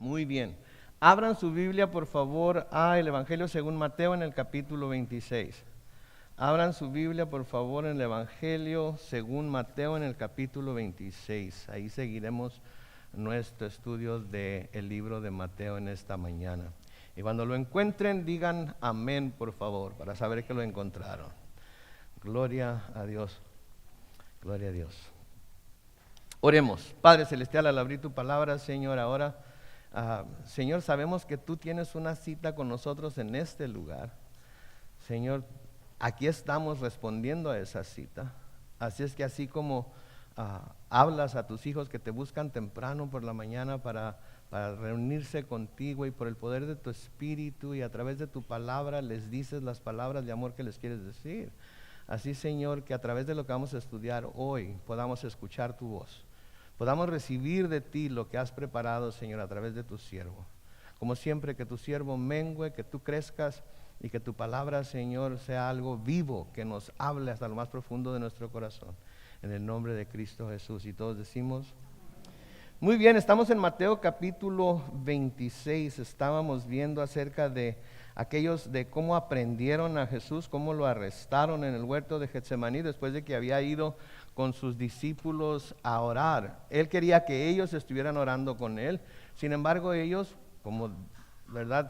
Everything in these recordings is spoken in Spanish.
Muy bien. Abran su Biblia, por favor, a el Evangelio según Mateo en el capítulo 26. Abran su Biblia, por favor, en el Evangelio según Mateo en el capítulo 26. Ahí seguiremos nuestro estudio del libro de Mateo en esta mañana. Y cuando lo encuentren, digan amén, por favor, para saber que lo encontraron. Gloria a Dios. Gloria a Dios. Oremos. Padre Celestial, al abrir tu palabra, Señor, ahora, Señor, sabemos que tú tienes una cita con nosotros en este lugar. Señor, aquí estamos respondiendo a esa cita. Así es que así como hablas a tus hijos que te buscan temprano por la mañana para reunirse contigo, y por el poder de tu Espíritu y a través de tu palabra les dices las palabras de amor que les quieres decir. Así, Señor, que a través de lo que vamos a estudiar hoy podamos escuchar tu voz, podamos recibir de ti lo que has preparado, Señor, a través de tu siervo. Como siempre, que tu siervo mengüe, que tú crezcas y que tu palabra, Señor, sea algo vivo, que nos hable hasta lo más profundo de nuestro corazón. En el nombre de Cristo Jesús. Y todos decimos, muy bien, estamos en Mateo capítulo 26. Estábamos viendo acerca de aquellos, de cómo aprendieron a Jesús, cómo lo arrestaron en el huerto de Getsemaní después de que había ido con sus discípulos a orar. Él quería que ellos estuvieran orando con él. Sin embargo, ellos, como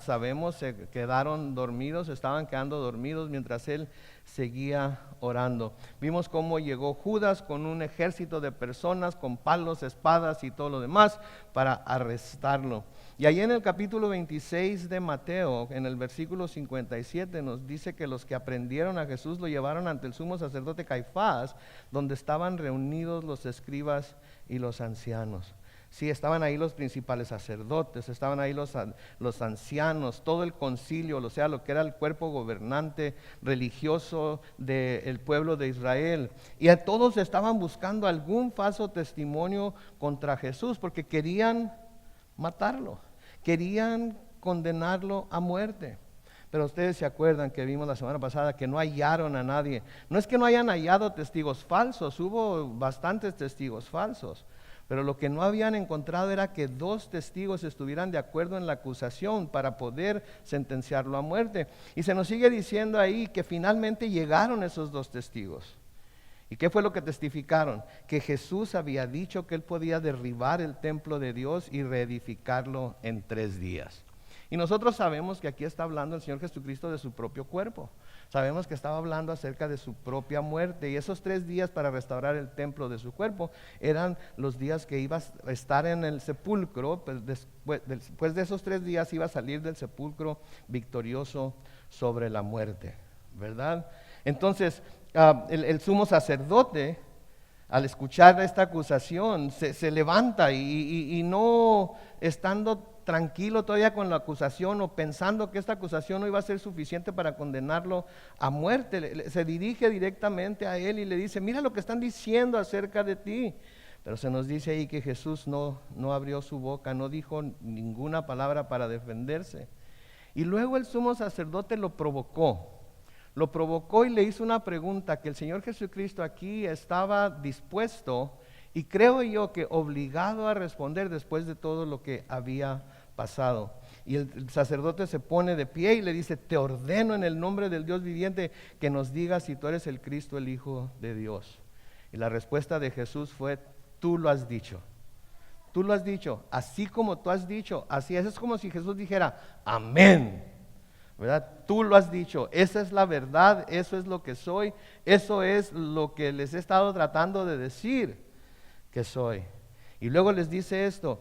sabemos, se quedaron dormidos, estaban quedando dormidos mientras él seguía orando. Vimos cómo llegó Judas con un ejército de personas, con palos, espadas y todo lo demás para arrestarlo. Y ahí en el capítulo 26 de Mateo, en el versículo 57, nos dice que los que aprendieron a Jesús lo llevaron ante el sumo sacerdote Caifás, donde estaban reunidos los escribas y los ancianos. Sí, estaban ahí los principales sacerdotes, estaban ahí los ancianos, todo el concilio, o sea, lo que era el cuerpo gobernante religioso del pueblo de Israel. Y a todos estaban buscando algún falso testimonio contra Jesús, porque querían matarlo, querían condenarlo a muerte. Pero ustedes se acuerdan que vimos la semana pasada que no hallaron a nadie. No es que no hayan hallado testigos falsos, hubo bastantes testigos falsos. Pero lo que no habían encontrado era que dos testigos estuvieran de acuerdo en la acusación para poder sentenciarlo a muerte. Y se nos sigue diciendo ahí que finalmente llegaron esos dos testigos. ¿Y qué fue lo que testificaron? Que Jesús había dicho que él podía derribar el templo de Dios y reedificarlo en 3 días. Y nosotros sabemos que aquí está hablando el Señor Jesucristo de su propio cuerpo. Sabemos que estaba hablando acerca de su propia muerte. Y esos 3 días para restaurar el templo de su cuerpo eran los días que iba a estar en el sepulcro. Pues después de esos 3 días iba a salir del sepulcro victorioso sobre la muerte, ¿verdad? Entonces, el sumo sacerdote, al escuchar esta acusación, se levanta y no estando tranquilo todavía con la acusación o pensando que esta acusación no iba a ser suficiente para condenarlo a muerte, se dirige directamente a él y le dice, mira lo que están diciendo acerca de ti. Pero se nos dice ahí que Jesús no abrió su boca, no dijo ninguna palabra para defenderse. Y luego el sumo sacerdote lo provocó y le hizo una pregunta que el Señor Jesucristo aquí estaba dispuesto y creo yo que obligado a responder después de todo lo que había pasado. Y el sacerdote se pone de pie y le dice, te ordeno en el nombre del Dios viviente que nos digas si tú eres el Cristo, el Hijo de Dios. Y la respuesta de Jesús fue, tú lo has dicho. Tú lo has dicho, así como tú has dicho, así es como si Jesús dijera, amén. ¿Verdad? Tú lo has dicho, esa es la verdad, eso es lo que soy, eso es lo que les he estado tratando de decir que soy. Y luego les dice esto,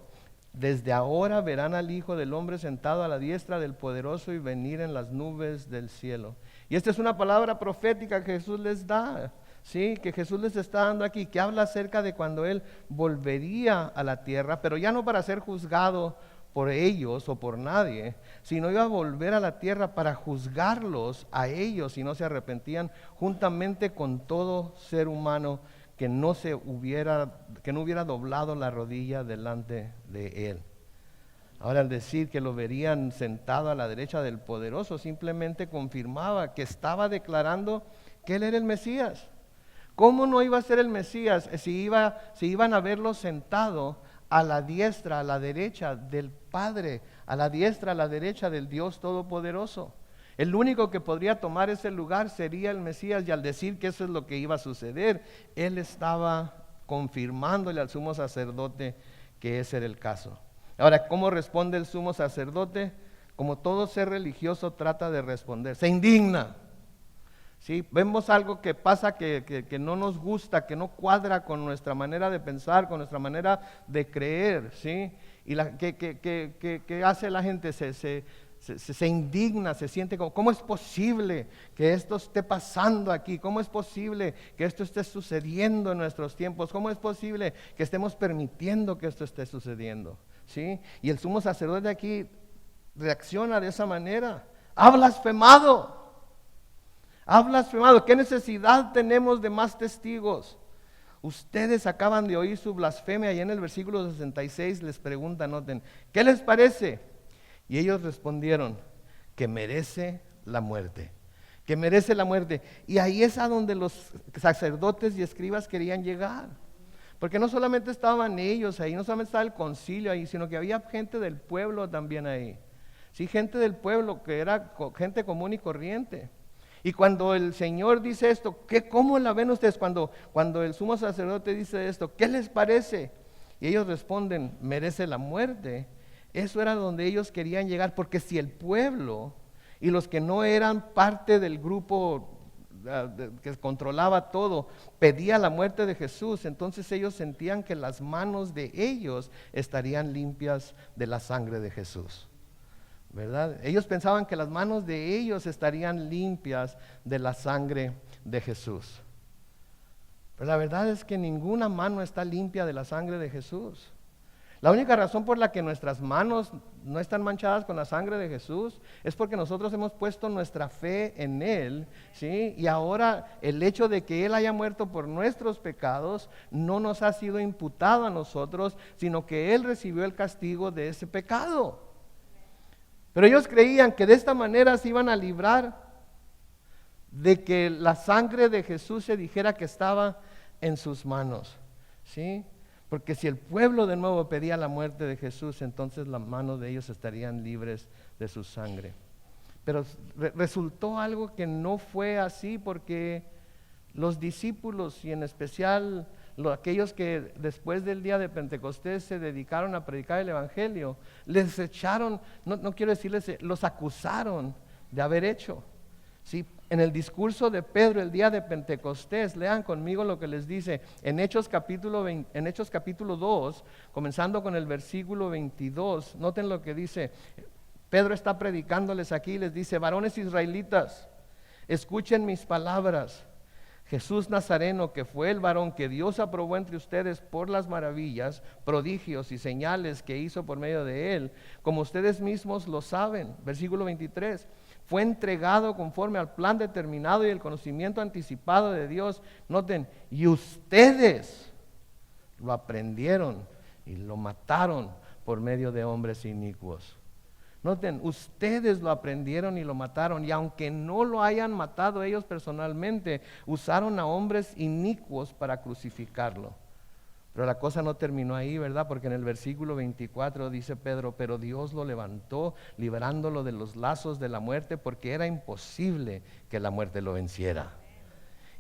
desde ahora verán al Hijo del Hombre sentado a la diestra del Poderoso y venir en las nubes del cielo. Y esta es una palabra profética que Jesús les da, ¿sí? Que Jesús les está dando aquí, que habla acerca de cuando Él volvería a la tierra, pero ya no para ser juzgado por ellos o por nadie, sino iba a volver a la tierra para juzgarlos a ellos si no se arrepentían, juntamente con todo ser humano que no hubiera doblado la rodilla delante de él. Ahora, al decir que lo verían sentado a la derecha del Poderoso, simplemente confirmaba que estaba declarando que él era el Mesías. ¿Cómo no iba a ser el Mesías si iban a verlo sentado a la diestra, a la derecha del Padre, a la diestra, a la derecha del Dios Todopoderoso. El único que podría tomar ese lugar sería el Mesías, y al decir que eso es lo que iba a suceder, él estaba confirmándole al sumo sacerdote que ese era el caso. Ahora, ¿cómo responde el sumo sacerdote? Como todo ser religioso trata de responder, se indigna. ¿Sí? Vemos algo que pasa que no nos gusta, que no cuadra con nuestra manera de pensar, con nuestra manera de creer, ¿sí? Y ¿qué hace la gente? Se indigna, se siente como, ¿cómo es posible que esto esté pasando aquí? ¿Cómo es posible que esto esté sucediendo en nuestros tiempos? ¿Cómo es posible que estemos permitiendo que esto esté sucediendo? ¿Sí? Y el sumo sacerdote aquí reacciona de esa manera. ¡Ha blasfemado! ¡Ha blasfemado! ¿Qué necesidad tenemos de más testigos? Ustedes acaban de oír su blasfemia, y en el versículo 66 les preguntan, noten, ¿qué les parece? Y ellos respondieron, que merece la muerte, que merece la muerte. Y ahí es a donde los sacerdotes y escribas querían llegar. Porque no solamente estaban ellos ahí, no solamente estaba el concilio ahí, sino que había gente del pueblo también ahí. Sí, gente del pueblo que era gente común y corriente. Y cuando el Señor dice esto, ¿cómo la ven ustedes? Cuando el sumo sacerdote dice esto, ¿qué les parece? Y ellos responden, merece la muerte. Eso era donde ellos querían llegar, porque si el pueblo y los que no eran parte del grupo que controlaba todo, pedía la muerte de Jesús, entonces ellos sentían que las manos de ellos estarían limpias de la sangre de Jesús, ¿verdad? Ellos pensaban que las manos de ellos estarían limpias de la sangre de Jesús. Pero la verdad es que ninguna mano está limpia de la sangre de Jesús. La única razón por la que nuestras manos no están manchadas con la sangre de Jesús es porque nosotros hemos puesto nuestra fe en Él, ¿sí? Y ahora el hecho de que Él haya muerto por nuestros pecados no nos ha sido imputado a nosotros, sino que Él recibió el castigo de ese pecado. Pero ellos creían que de esta manera se iban a librar de que la sangre de Jesús se dijera que estaba en sus manos, ¿sí? Porque si el pueblo de nuevo pedía la muerte de Jesús, entonces las manos de ellos estarían libres de su sangre. Pero resultó algo que no fue así, porque los discípulos, y en especial aquellos que después del día de Pentecostés se dedicaron a predicar el Evangelio, les echaron, no quiero decirles, los acusaron de haber hecho. ¿Sí? En el discurso de Pedro el día de Pentecostés, lean conmigo lo que les dice en Hechos capítulo 2, comenzando con el versículo 22. Noten lo que dice. Pedro está predicándoles aquí y les dice: varones israelitas, escuchen mis palabras. Jesús Nazareno, que fue el varón que Dios aprobó entre ustedes por las maravillas, prodigios y señales que hizo por medio de él, como ustedes mismos lo saben. Versículo 23. Fue entregado conforme al plan determinado y el conocimiento anticipado de Dios. Noten, y ustedes lo aprendieron y lo mataron por medio de hombres inicuos. Noten, ustedes lo aprendieron y lo mataron, y aunque no lo hayan matado ellos personalmente, usaron a hombres inicuos para crucificarlo. Pero la cosa no terminó ahí, ¿verdad? Porque en el versículo 24 dice Pedro: pero Dios lo levantó, liberándolo de los lazos de la muerte, porque era imposible que la muerte lo venciera.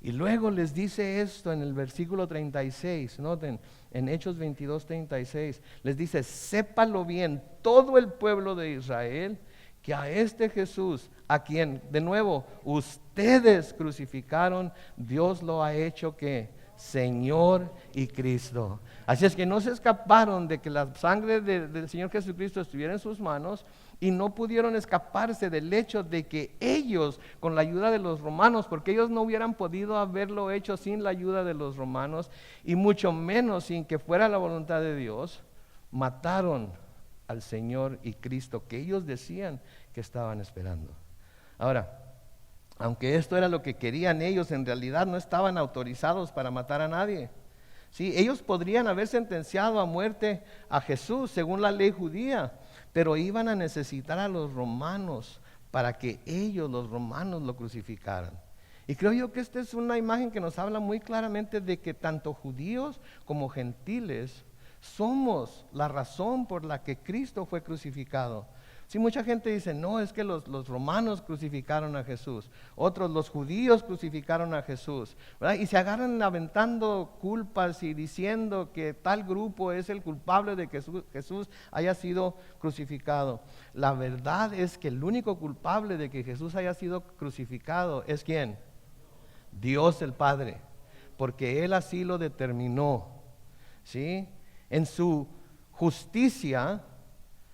Y luego les dice esto en el versículo 36, noten, en Hechos 22, 36, les dice: sépalo bien todo el pueblo de Israel, que a este Jesús, a quien, de nuevo, ustedes crucificaron, Dios lo ha hecho, ¿qué? Señor y Cristo. Así es que no se escaparon de que la sangre del Señor Jesucristo estuviera en sus manos, y no pudieron escaparse del hecho de que ellos, con la ayuda de los romanos, porque ellos no hubieran podido haberlo hecho sin la ayuda de los romanos, y mucho menos sin que fuera la voluntad de Dios, mataron al Señor y Cristo que ellos decían que estaban esperando. Ahora, aunque esto era lo que querían ellos, en realidad no estaban autorizados para matar a nadie. Sí, ellos podrían haber sentenciado a muerte a Jesús según la ley judía, pero iban a necesitar a los romanos para que ellos, los romanos, lo crucificaran. Y creo yo que esta es una imagen que nos habla muy claramente de que tanto judíos como gentiles Somos la razón por la que Cristo fue crucificado. Si mucha gente dice, no, es que los romanos crucificaron a Jesús, otros, los judíos crucificaron a Jesús, ¿verdad? Y se agarran aventando culpas y diciendo que tal grupo es el culpable de que Jesús haya sido crucificado. La verdad es que el único culpable de que Jesús haya sido crucificado es ¿quién? Dios el Padre, porque Él así lo determinó, ¿sí? En su justicia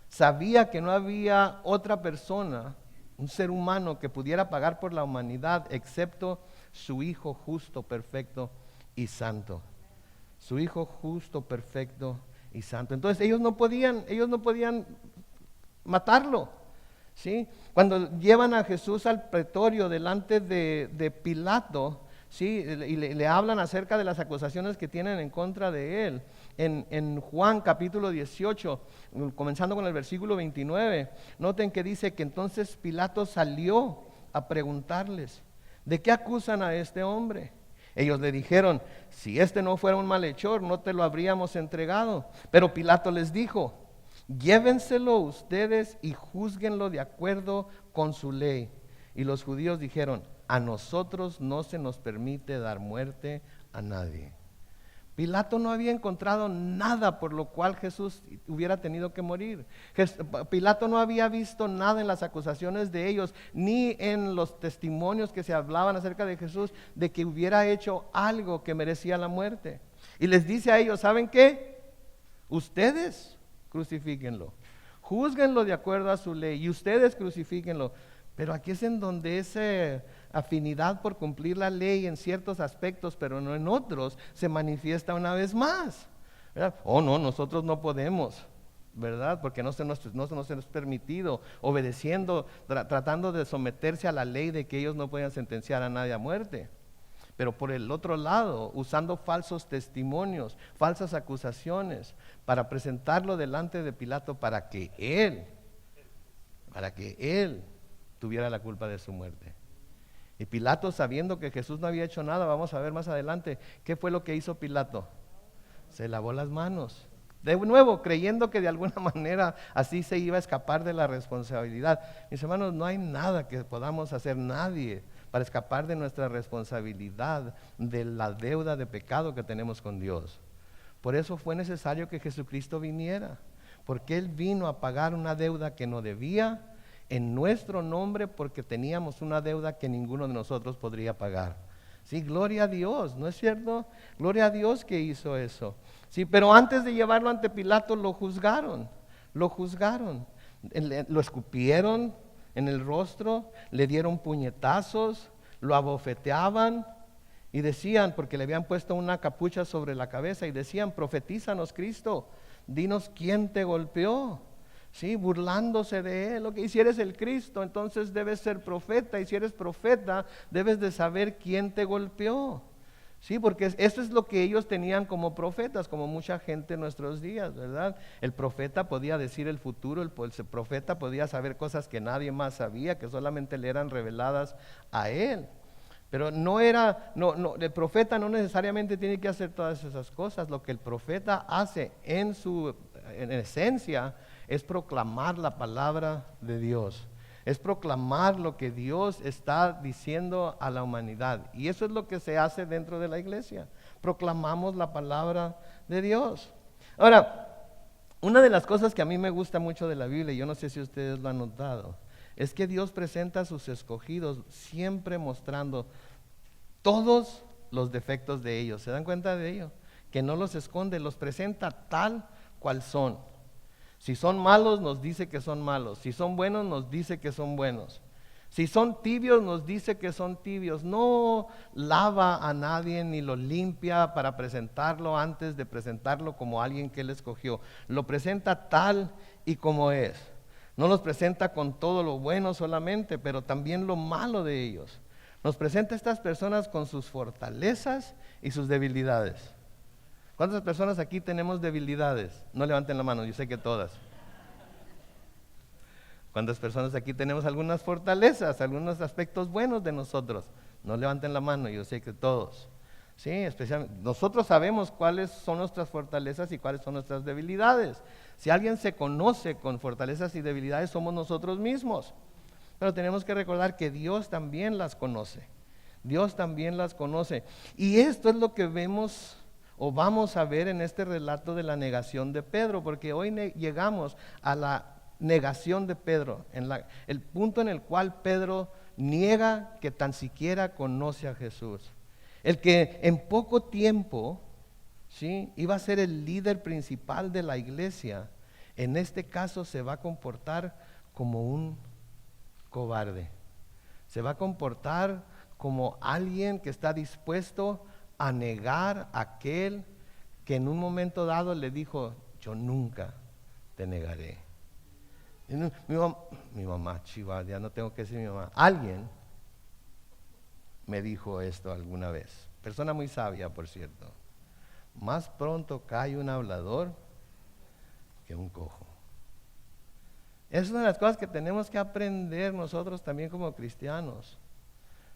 sabía que no había otra persona, un ser humano que pudiera pagar por la humanidad excepto su Hijo justo, perfecto y santo. Su Hijo justo, perfecto y santo. Entonces ellos no podían matarlo, ¿sí? Cuando llevan a Jesús al pretorio delante de Pilato, ¿sí? Y le hablan acerca de las acusaciones que tienen en contra de él. En Juan capítulo 18, comenzando con el versículo 29, noten que dice que entonces Pilato salió a preguntarles, ¿de qué acusan a este hombre? Ellos le dijeron, si este no fuera un malhechor, no te lo habríamos entregado. Pero Pilato les dijo, llévenselo ustedes y júzguenlo de acuerdo con su ley. Y los judíos dijeron, a nosotros no se nos permite dar muerte a nadie. Pilato no había encontrado nada por lo cual Jesús hubiera tenido que morir. Pilato no había visto nada en las acusaciones de ellos, ni en los testimonios que se hablaban acerca de Jesús, de que hubiera hecho algo que merecía la muerte. Y les dice a ellos, ¿saben qué? Ustedes crucifíquenlo, júzguenlo de acuerdo a su ley, y ustedes crucifíquenlo. Pero aquí es en donde esa afinidad por cumplir la ley en ciertos aspectos, pero no en otros, se manifiesta una vez más, ¿verdad? Oh, no, nosotros no podemos, ¿verdad? Porque no se nos es permitido, obedeciendo, tratando de someterse a la ley de que ellos no podían sentenciar a nadie a muerte. Pero por el otro lado, usando falsos testimonios, falsas acusaciones, para presentarlo delante de Pilato para que él tuviera la culpa de su muerte. Y Pilato, sabiendo que Jesús no había hecho nada, vamos a ver más adelante, ¿qué fue lo que hizo Pilato? Se lavó las manos. De nuevo, creyendo que de alguna manera así se iba a escapar de la responsabilidad. Mis hermanos, no hay nada que podamos hacer, nadie, para escapar de nuestra responsabilidad, de la deuda de pecado que tenemos con Dios. Por eso fue necesario que Jesucristo viniera, porque Él vino a pagar una deuda que no debía, en nuestro nombre, porque teníamos una deuda que ninguno de nosotros podría pagar. Sí, gloria a Dios, ¿no es cierto? Gloria a Dios que hizo eso. Sí, pero antes de llevarlo ante Pilato lo juzgaron, lo escupieron en el rostro, le dieron puñetazos, lo abofeteaban y decían, porque le habían puesto una capucha sobre la cabeza y decían, profetízanos Cristo, dinos quién te golpeó. Sí, burlándose de él. Ok, si eres el Cristo, entonces debes ser profeta, y si eres profeta, debes de saber quién te golpeó. Sí, porque eso es lo que ellos tenían como profetas, como mucha gente en nuestros días, ¿verdad? El profeta podía decir el futuro, el profeta podía saber cosas que nadie más sabía, que solamente le eran reveladas a él. Pero el profeta no necesariamente tiene que hacer todas esas cosas. Lo que el profeta hace en esencia es proclamar la palabra de Dios, es proclamar lo que Dios está diciendo a la humanidad, y eso es lo que se hace dentro de la iglesia, proclamamos la palabra de Dios. Ahora, una de las cosas que a mí me gusta mucho de la Biblia, y yo no sé si ustedes lo han notado, es que Dios presenta a sus escogidos siempre mostrando todos los defectos de ellos. ¿Se dan cuenta de ello? Que no los esconde, los presenta tal cual son. Si son malos, nos dice que son malos. Si son buenos, nos dice que son buenos. Si son tibios, nos dice que son tibios. No lava a nadie ni lo limpia para presentarlo antes de presentarlo como alguien que él escogió. Lo presenta tal y como es. No los presenta con todo lo bueno solamente, pero también lo malo de ellos. Nos presenta a estas personas con sus fortalezas y sus debilidades. ¿Cuántas personas aquí tenemos debilidades? No levanten la mano, yo sé que todas. ¿Cuántas personas aquí tenemos algunas fortalezas, algunos aspectos buenos de nosotros? No levanten la mano, yo sé que todos. Sí, especialmente nosotros sabemos cuáles son nuestras fortalezas y cuáles son nuestras debilidades. Si alguien se conoce con fortalezas y debilidades, somos nosotros mismos. Pero tenemos que recordar que Dios también las conoce. Dios también las conoce. Y esto es lo que vemos o vamos a ver en este relato de la negación de Pedro, porque hoy llegamos a la negación de Pedro, el punto en el cual Pedro niega que tan siquiera conoce a Jesús. El que en poco tiempo, ¿sí?, iba a ser el líder principal de la iglesia, en este caso se va a comportar como un cobarde. Se va a comportar como alguien que está dispuesto a negar a aquel que en un momento dado le dijo: yo nunca te negaré. Mi mamá, chiva, ya no tengo que decir mi mamá. Alguien me dijo esto alguna vez. Persona muy sabia, por cierto. Más pronto cae un hablador que un cojo. Es una de las cosas que tenemos que aprender nosotros también como cristianos.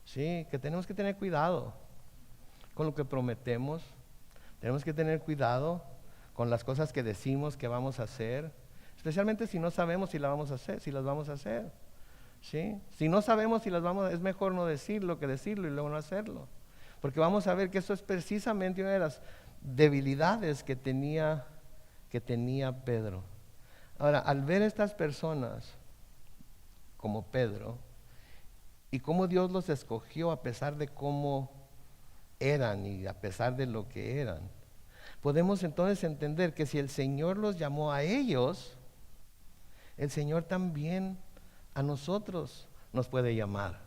Sí, que tenemos que tener cuidado con lo que prometemos. Tenemos que tener cuidado con las cosas que decimos que vamos a hacer, especialmente si no sabemos si las vamos a hacer, ¿sí? Si no sabemos si las vamos a hacer, es mejor no decirlo que decirlo y luego no hacerlo. Porque vamos a ver que eso es precisamente una de las debilidades que tenía Pedro. Ahora, al ver estas personas como Pedro y cómo Dios los escogió a pesar de cómo eran y a pesar de lo que eran, podemos entonces entender que si el Señor los llamó a ellos, el Señor también a nosotros nos puede llamar.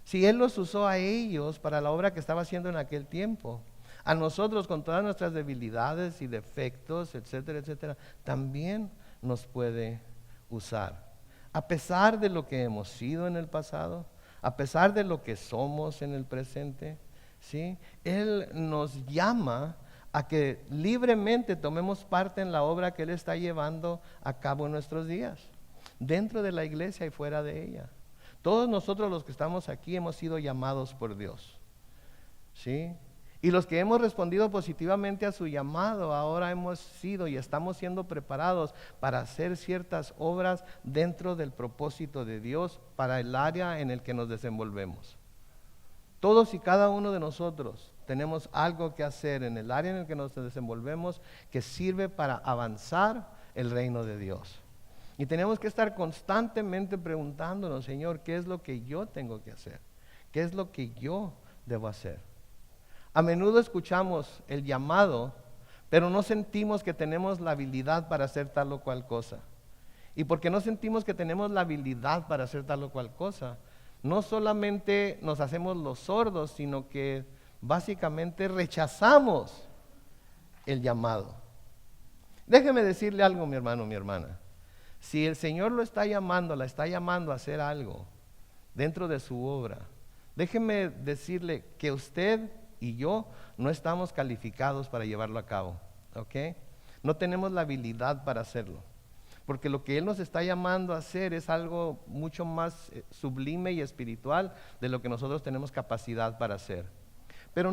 Si Él los usó a ellos para la obra que estaba haciendo en aquel tiempo, a nosotros con todas nuestras debilidades y defectos, etcétera, etcétera, también nos puede usar. A pesar de lo que hemos sido en el pasado, a pesar de lo que somos en el presente, ¿sí?, Él nos llama a que libremente tomemos parte en la obra que Él está llevando a cabo en nuestros días, dentro de la iglesia y fuera de ella. Todos nosotros los que estamos aquí hemos sido llamados por Dios, ¿sí? Y los que hemos respondido positivamente a su llamado, ahora hemos sido y estamos siendo preparados para hacer ciertas obras dentro del propósito de Dios para el área en el que nos desenvolvemos. Todos y cada uno de nosotros tenemos algo que hacer en el área en el que nos desenvolvemos que sirve para avanzar el reino de Dios. Y tenemos que estar constantemente preguntándonos: Señor, ¿qué es lo que yo tengo que hacer? ¿Qué es lo que yo debo hacer? A menudo escuchamos el llamado, pero no sentimos que tenemos la habilidad para hacer tal o cual cosa. Y porque no sentimos que tenemos la habilidad para hacer tal o cual cosa, no solamente nos hacemos los sordos, sino que básicamente rechazamos el llamado. Déjeme decirle algo, mi hermano, mi hermana. Si el Señor lo está llamando, la está llamando a hacer algo dentro de su obra, déjeme decirle que usted y yo no estamos calificados para llevarlo a cabo, ¿ok? No tenemos la habilidad para hacerlo, porque lo que Él nos está llamando a hacer es algo mucho más sublime y espiritual de lo que nosotros tenemos capacidad para hacer. Pero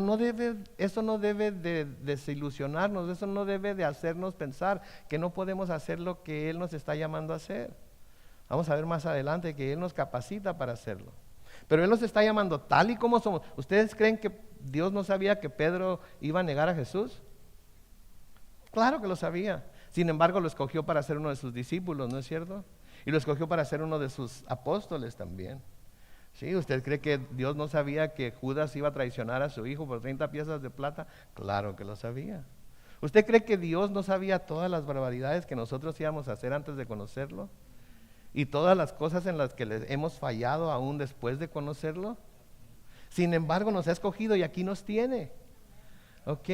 eso no debe de desilusionarnos, eso no debe de hacernos pensar que no podemos hacer lo que Él nos está llamando a hacer. Vamos a ver más adelante que Él nos capacita para hacerlo. Pero Él nos está llamando tal y como somos. ¿Ustedes creen que Dios no sabía que Pedro iba a negar a Jesús? Claro que lo sabía. Sin embargo, lo escogió para ser uno de sus discípulos, ¿no es cierto? Y lo escogió para ser uno de sus apóstoles también. ¿Sí? ¿Usted cree que Dios no sabía que Judas iba a traicionar a su hijo por 30 piezas de plata? Claro que lo sabía. ¿Usted cree que Dios no sabía todas las barbaridades que nosotros íbamos a hacer antes de conocerlo? ¿Y todas las cosas en las que le hemos fallado aún después de conocerlo? Sin embargo, nos ha escogido y aquí nos tiene. ¿Ok?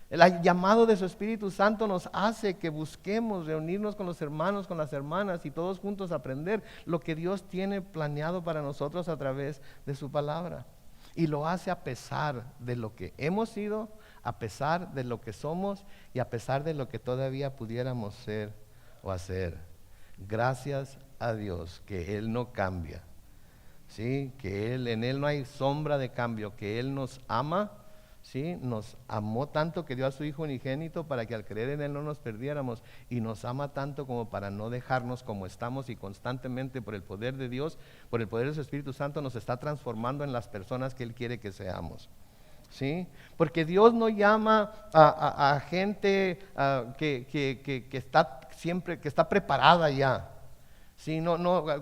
El llamado de su Espíritu Santo nos hace que busquemos reunirnos con los hermanos, con las hermanas y todos juntos aprender lo que Dios tiene planeado para nosotros a través de su palabra. Y lo hace a pesar de lo que hemos sido, a pesar de lo que somos y a pesar de lo que todavía pudiéramos ser o hacer. Gracias a Dios que Él no cambia, ¿sí? Que en Él no hay sombra de cambio, que Él nos ama ¿sí? Nos amó tanto que dio a su Hijo unigénito para que al creer en Él no nos perdiéramos, y nos ama tanto como para no dejarnos como estamos, y constantemente por el poder de Dios, por el poder de su Espíritu Santo, nos está transformando en las personas que Él quiere que seamos. ¿Sí? Porque Dios no llama a gente que está siempre, que está preparada ya. Sí,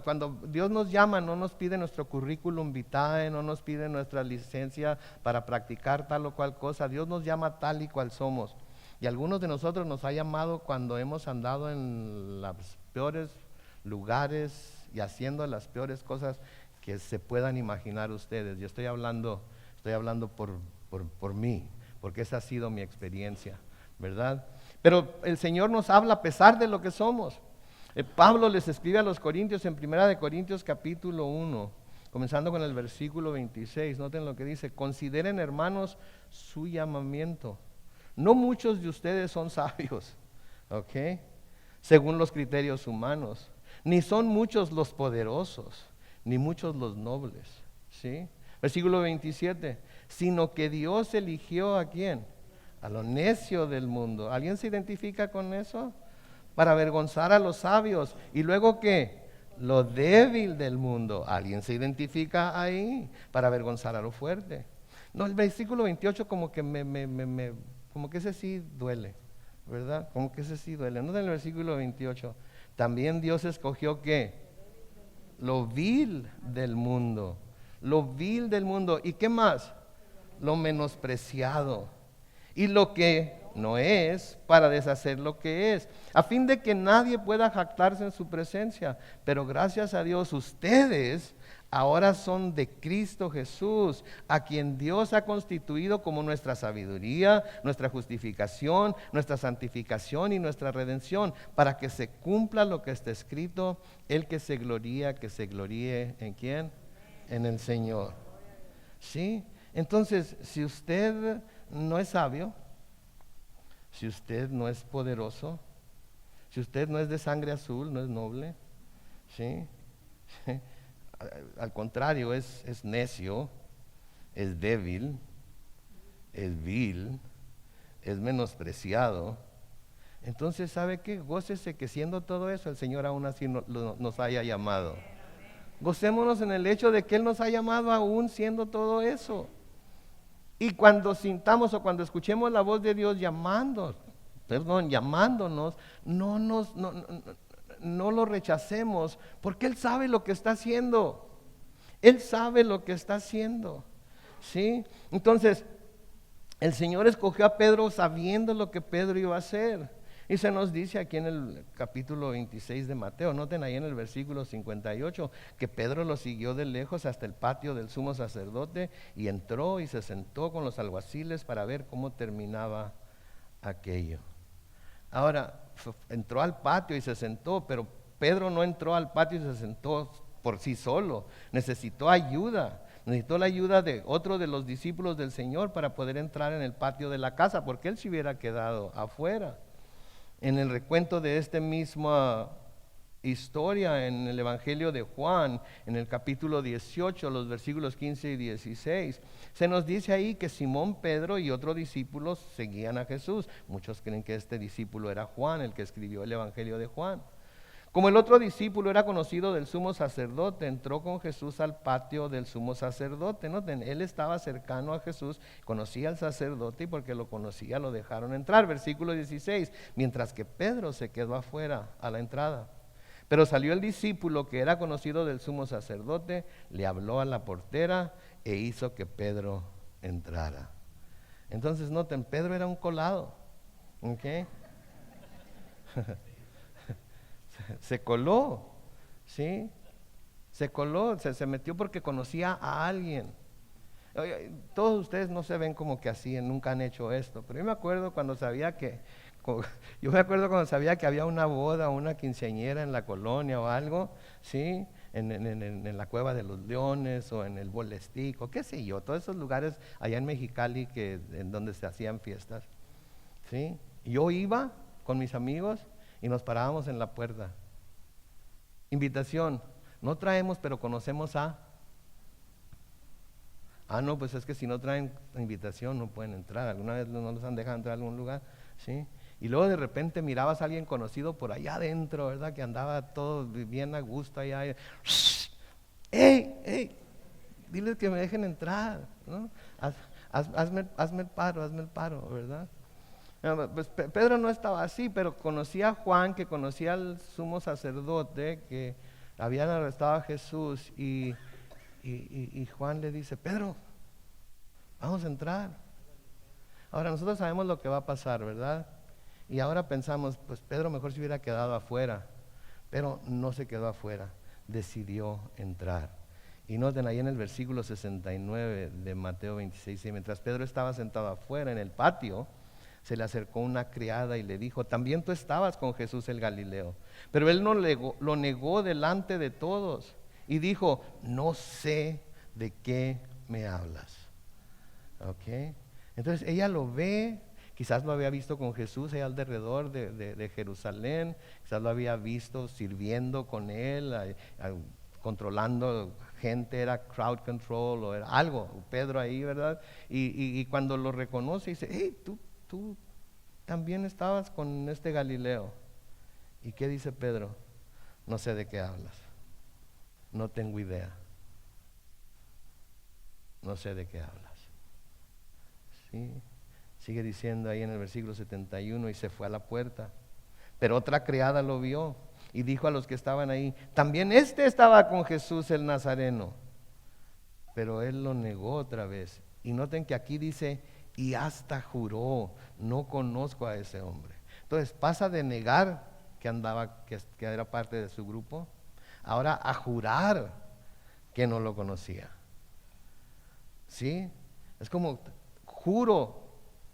cuando Dios nos llama, no nos pide nuestro currículum vitae, no nos pide nuestra licencia para practicar tal o cual cosa. Dios nos llama tal y cual somos. Y algunos de nosotros nos ha llamado cuando hemos andado en los peores lugares y haciendo las peores cosas que se puedan imaginar ustedes. Yo estoy hablando por mí, porque esa ha sido mi experiencia, ¿verdad? Pero el Señor nos habla a pesar de lo que somos. Pablo les escribe a los Corintios en 1 Corintios capítulo 1, comenzando con el versículo 26. Noten lo que dice: consideren, hermanos, su llamamiento. No muchos de ustedes son sabios, ¿ok? Según los criterios humanos. Ni son muchos los poderosos, ni muchos los nobles, ¿sí? Versículo 27. Sino que Dios eligió ¿a quién? A lo necio del mundo. ¿Alguien se identifica con eso? Para avergonzar a los sabios. Y luego ¿qué? Lo débil del mundo. ¿Alguien se identifica ahí? Para avergonzar a lo fuerte. No, el versículo 28 como que como que ese sí duele, ¿verdad? Como que ese sí duele. No, en el versículo 28. También Dios escogió ¿qué? Lo vil del mundo. Lo vil del mundo. ¿Y qué más? Lo menospreciado. Y lo que no es, para deshacer lo que es, a fin de que nadie pueda jactarse en su presencia. Pero gracias a Dios, ustedes ahora son de Cristo Jesús, a quien Dios ha constituido como nuestra sabiduría, nuestra justificación, nuestra santificación y nuestra redención, para que se cumpla lo que está escrito: el que se gloríe ¿en quién? En el Señor. ¿Sí? Entonces, si usted no es sabio, si usted no es poderoso, si usted no es de sangre azul, no es noble, ¿sí? Al contrario, es necio, es débil, es vil, es menospreciado. Entonces, ¿sabe qué? Gócese que siendo todo eso, el Señor aún así nos haya llamado. Gocémonos en el hecho de que Él nos ha llamado aún siendo todo eso. Y cuando sintamos o cuando escuchemos la voz de Dios llamándonos, no lo rechacemos, porque Él sabe lo que está haciendo. Él sabe lo que está haciendo, ¿sí? Entonces, el Señor escogió a Pedro sabiendo lo que Pedro iba a hacer. Y se nos dice aquí en el capítulo 26 de Mateo, noten ahí en el versículo 58, que Pedro lo siguió de lejos hasta el patio del sumo sacerdote y entró y se sentó con los alguaciles para ver cómo terminaba aquello. Ahora, entró al patio y se sentó, pero Pedro no entró al patio y se sentó por sí solo. Necesitó ayuda. Necesitó la ayuda de otro de los discípulos del Señor para poder entrar en el patio de la casa, porque él se hubiera quedado afuera. En el recuento de esta misma historia en el Evangelio de Juan, en el capítulo 18, los versículos 15 y 16, se nos dice ahí que Simón Pedro y otros discípulos seguían a Jesús. Muchos creen que este discípulo era Juan, el que escribió el Evangelio de Juan. Como el otro discípulo era conocido del sumo sacerdote, entró con Jesús al patio del sumo sacerdote. Noten, él estaba cercano a Jesús, conocía al sacerdote y porque lo conocía lo dejaron entrar. Versículo 16, mientras que Pedro se quedó afuera a la entrada. Pero salió el discípulo que era conocido del sumo sacerdote, le habló a la portera e hizo que Pedro entrara. Entonces noten, Pedro era un colado, ¿ok? Se coló, ¿sí? Se coló, se metió porque conocía a alguien. Todos ustedes no se ven como que así, nunca han hecho esto, pero yo me acuerdo cuando sabía que había una boda o una quinceañera en la colonia o algo, ¿sí? En la Cueva de los Leones o en el Bolestico, qué sé yo, todos esos lugares allá en Mexicali en donde se hacían fiestas, ¿sí? Yo iba con mis amigos y nos parábamos en la puerta. Invitación, no traemos, pero conocemos a Ah, no, pues es que si no traen invitación no pueden entrar. ¿Alguna vez no los han dejado entrar a algún lugar? ¿Sí? Y luego de repente mirabas a alguien conocido por allá adentro, ¿verdad? Que andaba todo bien a gusto allá. ¡Ey, ey! Diles que me dejen entrar, ¿no? Hazme el paro, ¿verdad? Pues Pedro no estaba así, pero conocía a Juan, que conocía al sumo sacerdote, que habían arrestado a Jesús, y Juan le dice: Pedro, vamos a entrar. Ahora nosotros sabemos lo que va a pasar, ¿verdad? Y ahora pensamos, pues Pedro mejor se hubiera quedado afuera, pero no se quedó afuera, decidió entrar. Y noten ahí en el versículo 69 de Mateo 26, y mientras Pedro estaba sentado afuera en el patio, se le acercó una criada y le dijo: también tú estabas con Jesús el Galileo. Pero él lo negó delante de todos y dijo: no sé de qué me hablas. ¿Ok? Entonces ella lo ve, quizás lo había visto con Jesús allá alrededor de Jerusalén, quizás lo había visto sirviendo con él, controlando gente, era crowd control o era algo, Pedro ahí, ¿verdad? Y cuando lo reconoce dice: hey, tú también estabas con este Galileo. ¿Y qué dice Pedro? No sé de qué hablas, no tengo idea, no sé de qué hablas. ¿Sí? Sigue diciendo ahí en el versículo 71, y se fue a la puerta. Pero otra criada lo vio y dijo a los que estaban ahí: también este estaba con Jesús el Nazareno. Pero él lo negó otra vez. Y noten que aquí dice: y hasta juró, no conozco a ese hombre. Entonces pasa de negar que era parte de su grupo, ahora a jurar que no lo conocía. ¿Sí? Es como juro,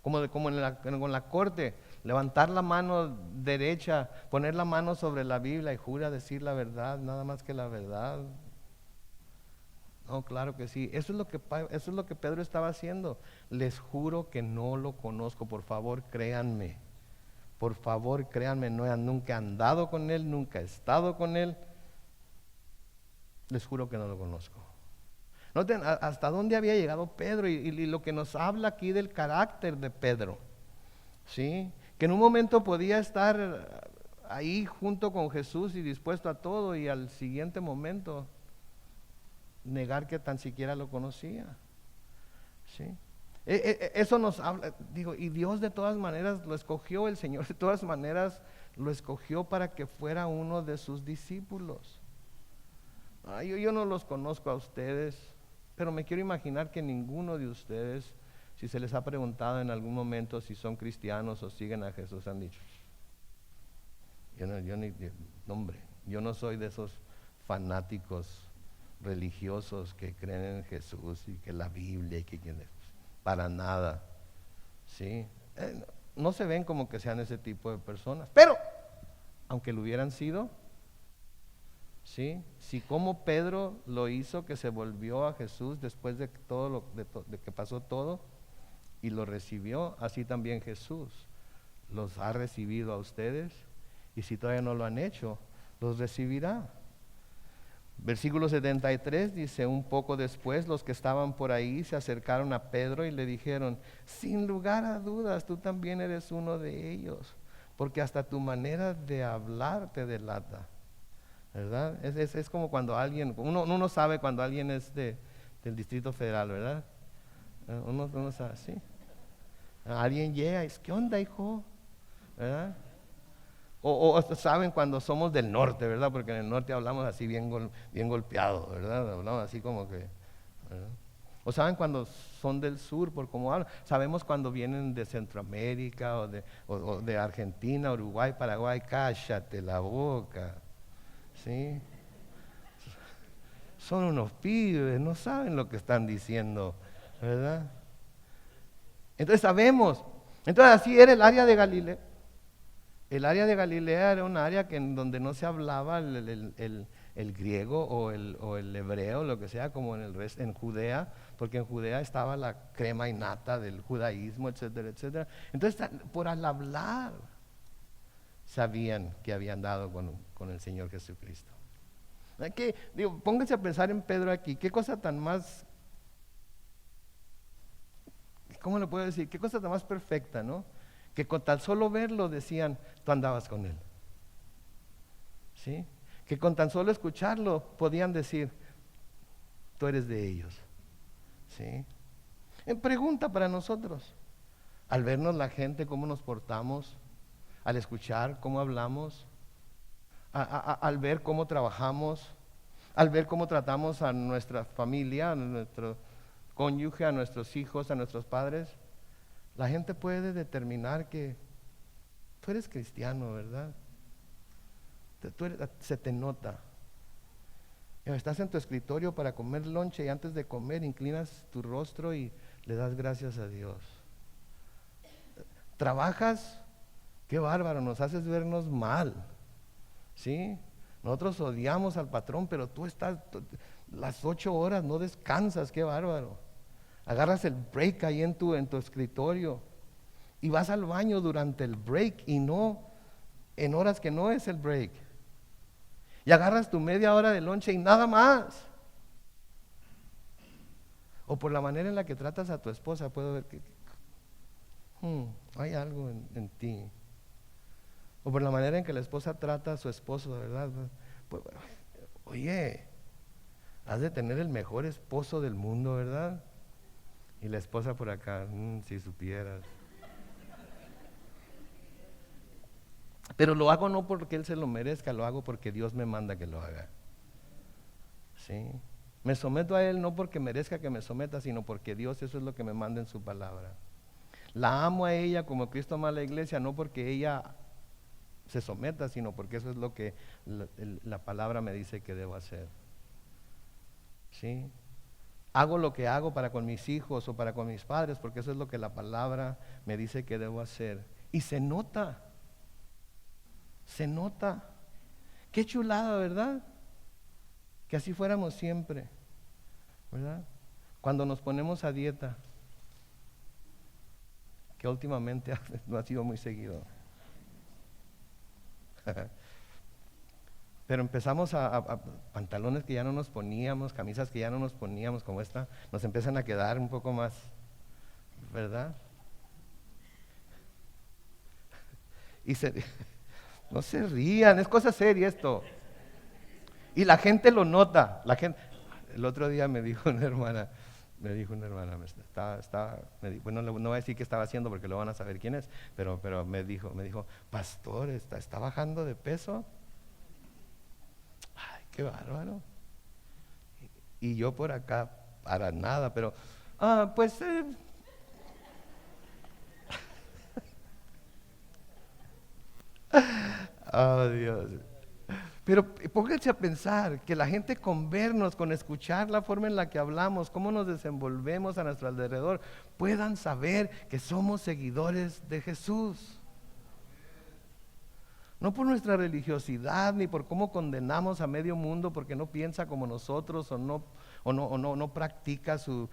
como en la corte, levantar la mano derecha, poner la mano sobre la Biblia y jura decir la verdad, nada más que la verdad. No, claro que sí. Eso es lo que Pedro estaba haciendo. Les juro que no lo conozco. Por favor, créanme. Por favor, créanme. Nunca he andado con él, nunca he estado con él. Les juro que no lo conozco. Noten hasta dónde había llegado Pedro y lo que nos habla aquí del carácter de Pedro. ¿Sí? Que en un momento podía estar ahí junto con Jesús y dispuesto a todo, y al siguiente momento negar que tan siquiera lo conocía. ¿Sí? Eso nos habla, digo, y Dios de todas maneras lo escogió, el Señor de todas maneras lo escogió para que fuera uno de sus discípulos. Yo no los conozco a ustedes, pero me quiero imaginar que ninguno de ustedes, si se les ha preguntado en algún momento si son cristianos o siguen a Jesús, han dicho: yo no soy de esos fanáticos religiosos que creen en Jesús y que la Biblia y para nada. ¿Sí? No se ven como que sean ese tipo de personas, pero aunque lo hubieran sido, ¿sí? Si como Pedro lo hizo, que se volvió a Jesús después de todo de que pasó todo y lo recibió, así también Jesús los ha recibido a ustedes, y si todavía no lo han hecho, los recibirá. Versículo 73 dice: un poco después los que estaban por ahí se acercaron a Pedro y le dijeron: sin lugar a dudas, tú también eres uno de ellos, porque hasta tu manera de hablar te delata. ¿Verdad? Es como cuando uno sabe cuando alguien es del Distrito Federal, ¿verdad? Uno sabe, sí. Alguien llega y dice: ¿qué onda, hijo? ¿Verdad? O saben cuando somos del norte, ¿verdad? Porque en el norte hablamos así bien golpeado, ¿verdad? Hablamos así como que, ¿verdad? O saben cuando son del sur por cómo hablan. Sabemos cuando vienen de Centroamérica o de Argentina, Uruguay, Paraguay. Cállate la boca, ¿sí? Son unos pibes, no saben lo que están diciendo, ¿verdad? Entonces sabemos. Entonces así era el área de Galilea. El área de Galilea era un área en donde no se hablaba el griego o el hebreo, lo que sea, como en Judea, porque en Judea estaba la crema innata del judaísmo, etcétera, etcétera. Entonces, por al hablar, sabían que habían dado con el Señor Jesucristo. Pónganse a pensar en Pedro aquí. ¿Qué cosa tan más ¿cómo le puedo decir? Qué cosa tan más perfecta, ¿no? Que con tan solo verlo decían, tú andabas con él. ¿Sí? Que con tan solo escucharlo podían decir, tú eres de ellos. ¿Sí? Pregunta para nosotros, al vernos la gente, cómo nos portamos, al escuchar cómo hablamos, al ver cómo trabajamos, al ver cómo tratamos a nuestra familia, a nuestro cónyuge, a nuestros hijos, a nuestros padres, la gente puede determinar que tú eres cristiano, ¿verdad? Se te nota. Estás en tu escritorio para comer lonche y antes de comer inclinas tu rostro y le das gracias a Dios. Trabajas, qué bárbaro, nos haces vernos mal, ¿sí? Nosotros odiamos al patrón, pero tú estás las 8 horas, no descansas, qué bárbaro. Agarras el break ahí en tu escritorio y vas al baño durante el break y no en horas que no es el break. Y agarras tu media hora de lonche y nada más. O por la manera en la que tratas a tu esposa, puedo ver que hay algo en ti. O por la manera en que la esposa trata a su esposo, ¿verdad? Pues, oye, has de tener el mejor esposo del mundo, ¿verdad? Y la esposa por acá, si supieras. Pero lo hago no porque él se lo merezca, lo hago porque Dios me manda que lo haga. ¿Sí? Me someto a él no porque merezca que me someta, sino porque Dios eso es lo que me manda en su palabra. La amo a ella como Cristo ama a la iglesia, no porque ella se someta, sino porque eso es lo que la palabra me dice que debo hacer. ¿Sí? Hago lo que hago para con mis hijos o para con mis padres, porque eso es lo que la palabra me dice que debo hacer. Y se nota. Se nota. Qué chulada, ¿verdad? Que así fuéramos siempre, ¿verdad? Cuando nos ponemos a dieta, que últimamente no ha sido muy seguido. Pero empezamos a pantalones que ya no nos poníamos, camisas que ya no nos poníamos, como esta, nos empiezan a quedar un poco más, ¿verdad? Y no se rían, es cosa seria esto. Y la gente lo nota. El otro día me dijo una hermana, bueno, no voy a decir qué estaba haciendo porque lo van a saber quién es, pero me dijo, pastor, ¿está bajando de peso? Ay, qué bárbaro. Y yo por acá, para nada, pero, pues, oh Dios. Pero pónganse a pensar que la gente con vernos, con escuchar la forma en la que hablamos, cómo nos desenvolvemos a nuestro alrededor, puedan saber que somos seguidores de Jesús. No por nuestra religiosidad ni por cómo condenamos a medio mundo porque no piensa como nosotros o no practica su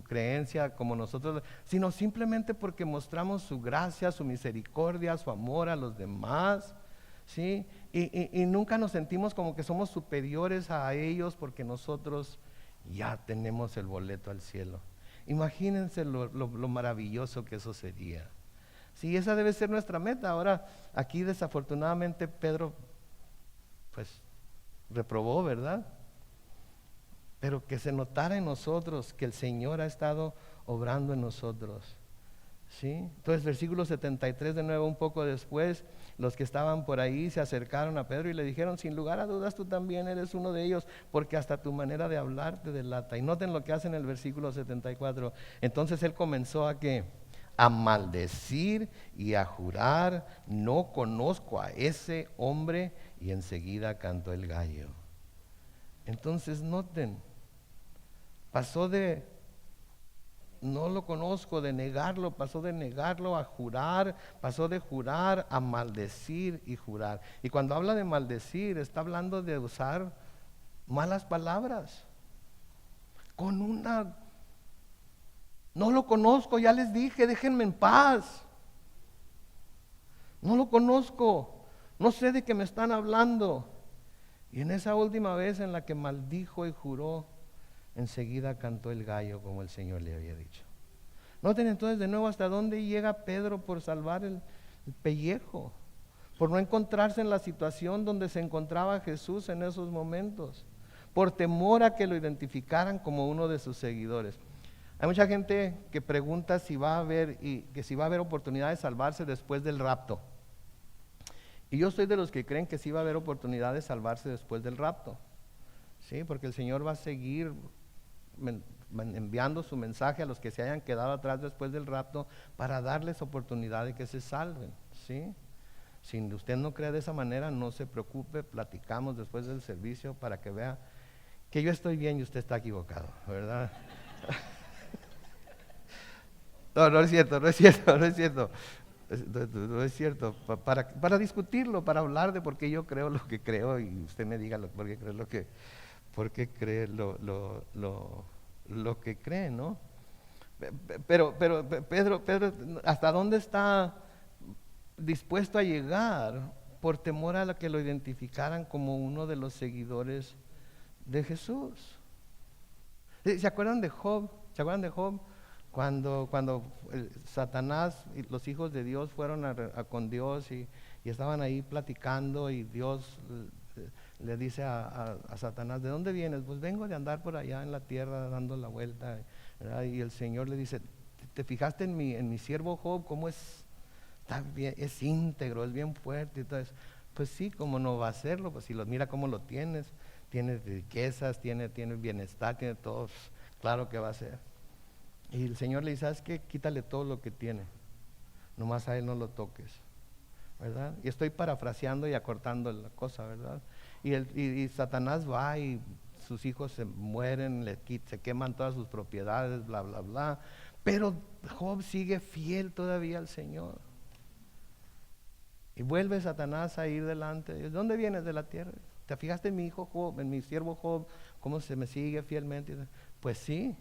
creencia como nosotros, sino simplemente porque mostramos su gracia, su misericordia, su amor a los demás. ¿Sí? Y nunca nos sentimos como que somos superiores a ellos porque nosotros ya tenemos el boleto al cielo. Imagínense lo maravilloso que eso sería. Sí, esa debe ser nuestra meta. Ahora, aquí desafortunadamente Pedro, pues, reprobó, ¿verdad? Pero que se notara en nosotros que el Señor ha estado obrando en nosotros. ¿Sí? Entonces, versículo 73, de nuevo, un poco después, los que estaban por ahí se acercaron a Pedro y le dijeron, sin lugar a dudas tú también eres uno de ellos, porque hasta tu manera de hablar te delata. Y noten lo que hace en el versículo 74. Entonces él comenzó a maldecir y a jurar, no conozco a ese hombre, y enseguida cantó el gallo. Entonces noten, pasó de no lo conozco, de negarlo, pasó de negarlo a jurar, pasó de jurar a maldecir y jurar. Y cuando habla de maldecir, está hablando de usar malas palabras. No lo conozco, ya les dije, déjenme en paz. No lo conozco, no sé de qué me están hablando. Y en esa última vez en la que maldijo y juró, enseguida cantó el gallo como el Señor le había dicho. Noten entonces de nuevo hasta dónde llega Pedro por salvar el pellejo, por no encontrarse en la situación donde se encontraba Jesús en esos momentos, por temor a que lo identificaran como uno de sus seguidores. Hay mucha gente que pregunta si va a haber oportunidad de salvarse después del rapto. Y yo soy de los que creen que sí va a haber oportunidad de salvarse después del rapto. Sí, porque el Señor va a seguir enviando su mensaje a los que se hayan quedado atrás después del rapto para darles oportunidad de que se salven. ¿Sí? Si usted no cree de esa manera, no se preocupe, platicamos después del servicio para que vea que yo estoy bien y usted está equivocado, ¿verdad? No es cierto. No es cierto, para discutirlo, para hablar de por qué yo creo lo que creo y usted me diga por qué cree lo que cree, ¿no? Pero Pedro, ¿hasta dónde está dispuesto a llegar por temor a que lo identificaran como uno de los seguidores de Jesús? ¿Se acuerdan de Job? Cuando Satanás y los hijos de Dios fueron con Dios y estaban ahí platicando y Dios le dice a Satanás, ¿de dónde vienes? Pues vengo de andar por allá en la tierra dando la vuelta, ¿verdad? Y el Señor le dice, ¿te fijaste en mi siervo Job? ¿Cómo es? Está bien, es íntegro, es bien fuerte y todo eso. Pues sí, ¿cómo no va a hacerlo? Pues si mira cómo lo tienes riquezas, tiene bienestar, tiene todo, claro que va a ser. Y el Señor le dice, ¿sabes qué? Quítale todo lo que tiene, nomás a él no lo toques, ¿verdad? Y estoy parafraseando y acortando la cosa, ¿verdad? Y Satanás va y sus hijos se mueren, se queman todas sus propiedades, bla, bla, bla. Pero Job sigue fiel todavía al Señor. Y vuelve Satanás a ir delante. ¿De dónde vienes? De la tierra. ¿Te fijaste en mi hijo Job, en mi siervo Job, cómo se me sigue fielmente? Pues sí,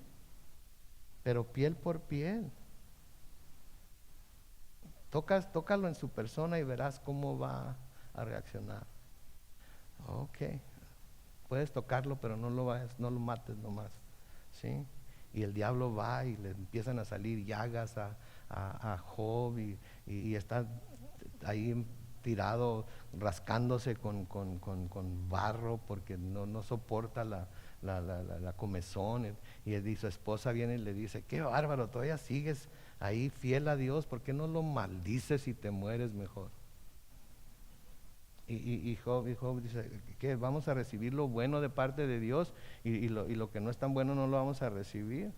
pero piel por piel. Tócalo en su persona y verás cómo va a reaccionar. Ok, puedes tocarlo, pero no lo mates nomás, ¿sí? Y el diablo va y le empiezan a salir llagas a Job y está ahí tirado rascándose con barro porque no soporta la comezón. Y su esposa viene y le dice, qué bárbaro, todavía sigues ahí fiel a Dios, ¿por qué no lo maldices y te mueres mejor? Y Job dice, ¿qué? ¿Vamos a recibir lo bueno de parte de Dios y lo que no es tan bueno no lo vamos a recibir?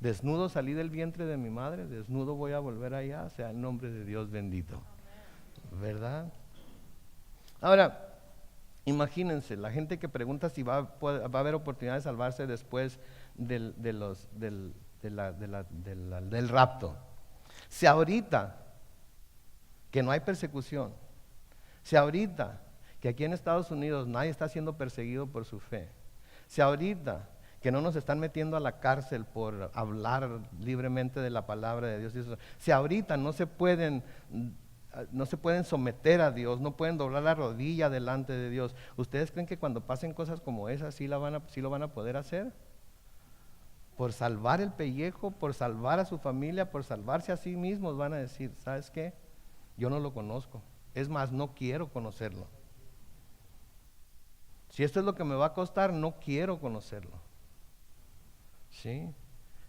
Desnudo salí del vientre de mi madre, desnudo voy a volver allá, sea el nombre de Dios bendito, ¿verdad? Ahora, imagínense, la gente que pregunta si va a haber oportunidad de salvarse después del rapto. Si ahorita que no hay persecución, si ahorita que aquí en Estados Unidos nadie está siendo perseguido por su fe, si ahorita que no nos están metiendo a la cárcel por hablar libremente de la palabra de Dios, si ahorita no se pueden someter a Dios, no pueden doblar la rodilla delante de Dios, ¿ustedes creen que cuando pasen cosas como esas sí lo van a poder hacer? Por salvar el pellejo, por salvar a su familia, por salvarse a sí mismos, van a decir, ¿sabes qué? Yo no lo conozco, es más, no quiero conocerlo. Si esto es lo que me va a costar, no quiero conocerlo. ¿Sí?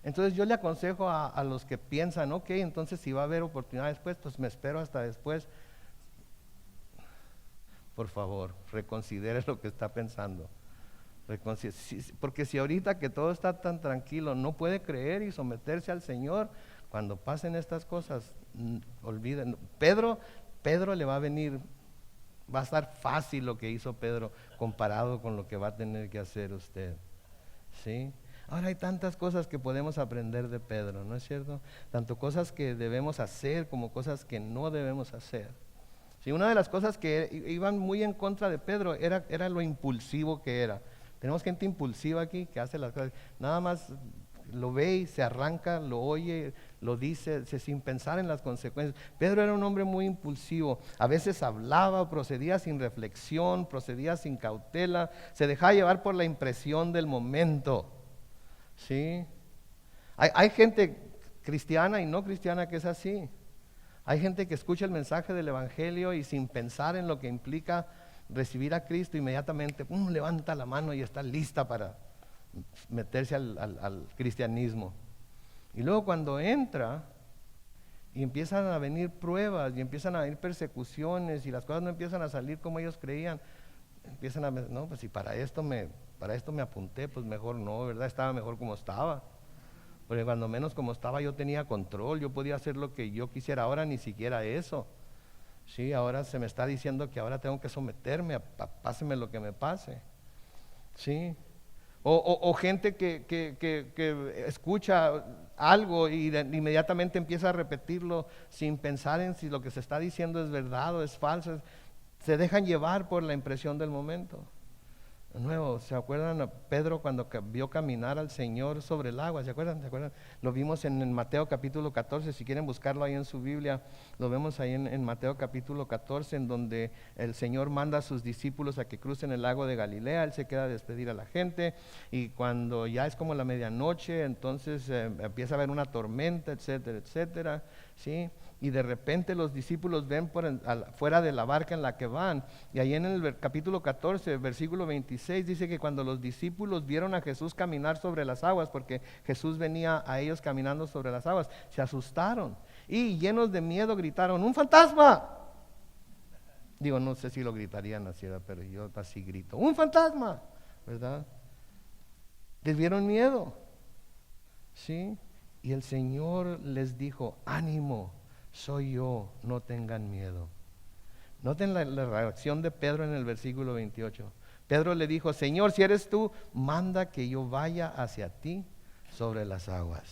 Entonces yo le aconsejo a los que piensan, ok, entonces si va a haber oportunidad después, pues me espero hasta después. Por favor, reconsidere lo que está pensando. Porque si ahorita que todo está tan tranquilo, no puede creer y someterse al Señor, cuando pasen estas cosas, olviden. Pedro le va a venir, va a estar fácil lo que hizo Pedro comparado con lo que va a tener que hacer usted. ¿Sí? Ahora hay tantas cosas que podemos aprender de Pedro, ¿no es cierto? Tanto cosas que debemos hacer como cosas que no debemos hacer. Sí, una de las cosas que iban muy en contra de Pedro era lo impulsivo que era. Tenemos gente impulsiva aquí que hace las cosas, nada más lo ve y se arranca, lo oye, lo dice, sin pensar en las consecuencias. Pedro era un hombre muy impulsivo, a veces hablaba, procedía sin reflexión, procedía sin cautela, se dejaba llevar por la impresión del momento. ¿Sí? Hay gente cristiana y no cristiana que es así. Hay gente que escucha el mensaje del Evangelio y sin pensar en lo que implica recibir a Cristo, inmediatamente levanta la mano y está lista para meterse al cristianismo. Y luego cuando entra y empiezan a venir pruebas y empiezan a venir persecuciones y las cosas no empiezan a salir como ellos creían, empiezan a, no, pues si para esto me apunté, pues mejor no, ¿verdad? Estaba mejor como estaba. Porque cuando menos como estaba yo tenía control, yo podía hacer lo que yo quisiera. Ahora ni siquiera eso. Sí, ahora se me está diciendo que ahora tengo que someterme páseme lo que me pase. Sí. O gente que escucha algo y inmediatamente empieza a repetirlo sin pensar en si lo que se está diciendo es verdad o es falso. Se dejan llevar por la impresión del momento. De nuevo, ¿se acuerdan a Pedro cuando vio caminar al Señor sobre el agua? ¿Se acuerdan? Lo vimos en Mateo capítulo 14, si quieren buscarlo ahí en su Biblia, lo vemos ahí en Mateo capítulo 14, en donde el Señor manda a sus discípulos a que crucen el lago de Galilea. Él se queda a despedir a la gente y cuando ya es como la medianoche, entonces empieza a haber una tormenta, etcétera, etcétera, ¿sí? Y de repente los discípulos ven fuera de la barca en la que van. Y ahí en el capítulo 14, versículo 26, dice que cuando los discípulos vieron a Jesús caminar sobre las aguas, porque Jesús venía a ellos caminando sobre las aguas, se asustaron y llenos de miedo gritaron: ¡un fantasma! Digo, no sé si lo gritarían así, pero yo así grito: ¡un fantasma! ¿Verdad? Les dieron miedo, ¿sí? Y el Señor les dijo: ánimo, soy yo, no tengan miedo. Noten la reacción de Pedro en el versículo 28. Pedro le dijo: Señor, si eres tú, manda que yo vaya hacia ti sobre las aguas.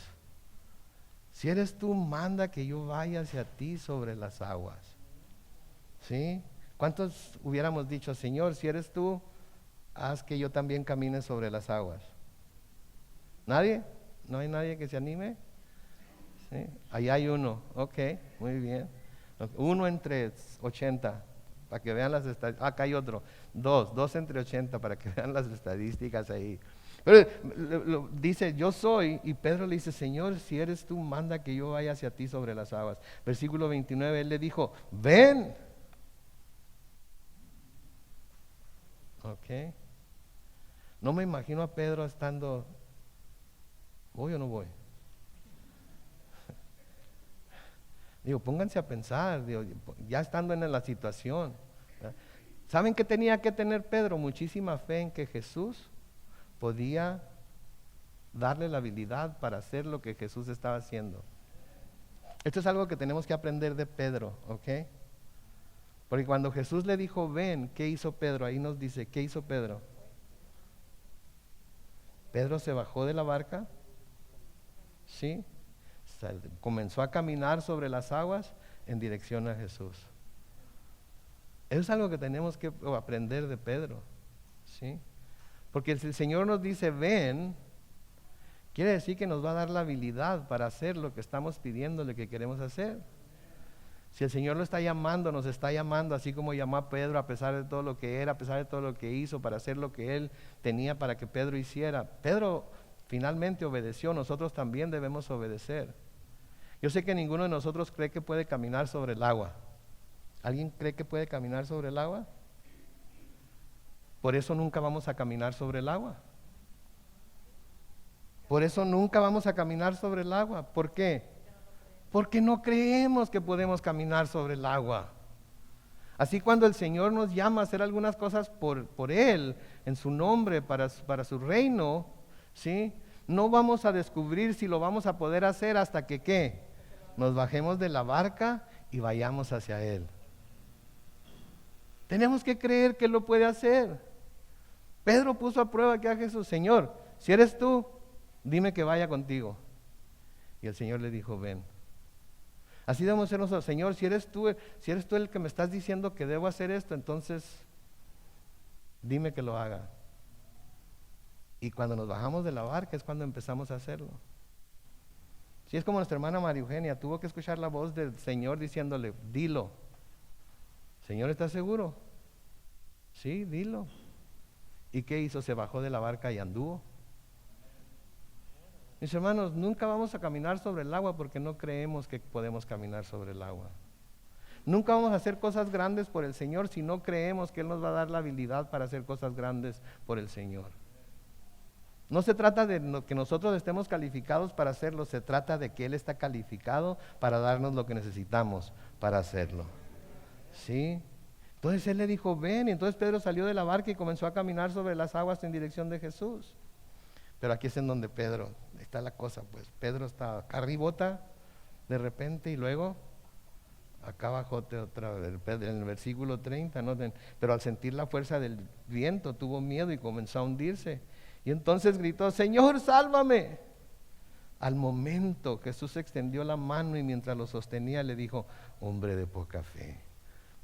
Si eres tú, manda que yo vaya hacia ti sobre las aguas. ¿Sí? ¿Cuántos hubiéramos dicho: Señor, si eres tú, haz que yo también camine sobre las aguas? ¿Nadie? ¿No hay nadie que se anime? ¿Sí? Ahí hay uno, ok, muy bien. Uno entre 80, para que vean las estadísticas. Acá hay otro, dos entre 80, para que vean las estadísticas ahí. Pero dice: yo soy, y Pedro le dice: Señor, si eres tú, manda que yo vaya hacia ti sobre las aguas. Versículo 29, él le dijo: ven. Ok. No me imagino a Pedro estando: ¿voy o no voy? Digo, pónganse a pensar, digo, ya estando en la situación. ¿Saben qué tenía que tener Pedro? Muchísima fe en que Jesús podía darle la habilidad para hacer lo que Jesús estaba haciendo. Esto es algo que tenemos que aprender de Pedro, ¿ok? Porque cuando Jesús le dijo: ven, ¿qué hizo Pedro? Ahí nos dice, ¿qué hizo Pedro? Pedro se bajó de la barca, ¿sí? Comenzó a caminar sobre las aguas en dirección a Jesús. Eso es algo que tenemos que aprender de Pedro, ¿sí? Porque si el Señor nos dice: ven, quiere decir que nos va a dar la habilidad para hacer lo que estamos pidiéndole que queremos hacer. Si el Señor lo está llamando, nos está llamando, así como llamó a Pedro a pesar de todo lo que era, a pesar de todo lo que hizo, para hacer lo que Él tenía para que Pedro hiciera. Pedro finalmente obedeció, nosotros también debemos obedecer. Yo sé que ninguno de nosotros cree que puede caminar sobre el agua. ¿Alguien cree que puede caminar sobre el agua? Por eso nunca vamos a caminar sobre el agua. Por eso nunca vamos a caminar sobre el agua. ¿Por qué? Porque no creemos que podemos caminar sobre el agua. Así cuando el Señor nos llama a hacer algunas cosas por Él, en su nombre, para su reino, ¿sí? No vamos a descubrir si lo vamos a poder hacer hasta que ¿qué? Nos bajemos de la barca y vayamos hacia Él. Tenemos que creer que Él lo puede hacer. Pedro puso a prueba que a Jesús: Señor, si eres tú, dime que vaya contigo. Y el Señor le dijo: ven. Así debemos ser nosotros: Señor, si eres tú el que me estás diciendo que debo hacer esto, entonces dime que lo haga. Y cuando nos bajamos de la barca es cuando empezamos a hacerlo. Si es como nuestra hermana María Eugenia, tuvo que escuchar la voz del Señor diciéndole: dilo. Señor, ¿estás seguro? Sí, dilo. ¿Y qué hizo? Se bajó de la barca y anduvo. Mis hermanos, nunca vamos a caminar sobre el agua porque no creemos que podemos caminar sobre el agua. Nunca vamos a hacer cosas grandes por el Señor si no creemos que Él nos va a dar la habilidad para hacer cosas grandes por el Señor. No se trata de que nosotros estemos calificados para hacerlo, se trata de que Él está calificado para darnos lo que necesitamos para hacerlo. ¿Sí? Entonces Él le dijo, ven, y entonces Pedro salió de la barca y comenzó a caminar sobre las aguas en dirección de Jesús. Pero aquí es en donde Pedro, está la cosa, pues Pedro está acá arribota de repente y luego acá abajo otra vez, en el versículo 30, noten, pero al sentir la fuerza del viento tuvo miedo y comenzó a hundirse. Y entonces gritó, Señor, sálvame. Al momento Jesús extendió la mano y mientras lo sostenía le dijo, hombre de poca fe,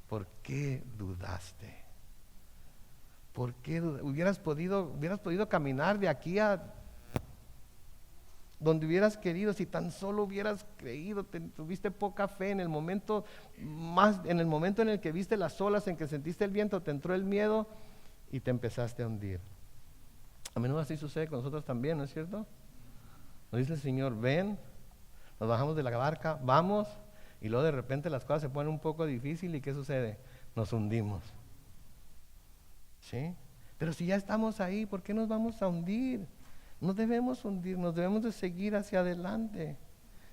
¿por qué dudaste? ¿Por qué hubieras podido caminar de aquí a donde hubieras querido si tan solo hubieras creído? Tuviste poca fe en el momento en el que viste las olas, en que sentiste el viento, te entró el miedo y te empezaste a hundir. A menudo así sucede con nosotros también, ¿no es cierto? Nos dice el Señor, ven, nos bajamos de la barca, vamos, y luego de repente las cosas se ponen un poco difíciles y ¿qué sucede? Nos hundimos. ¿Sí? Pero si ya estamos ahí, ¿por qué nos vamos a hundir? No debemos hundirnos, debemos de seguir hacia adelante.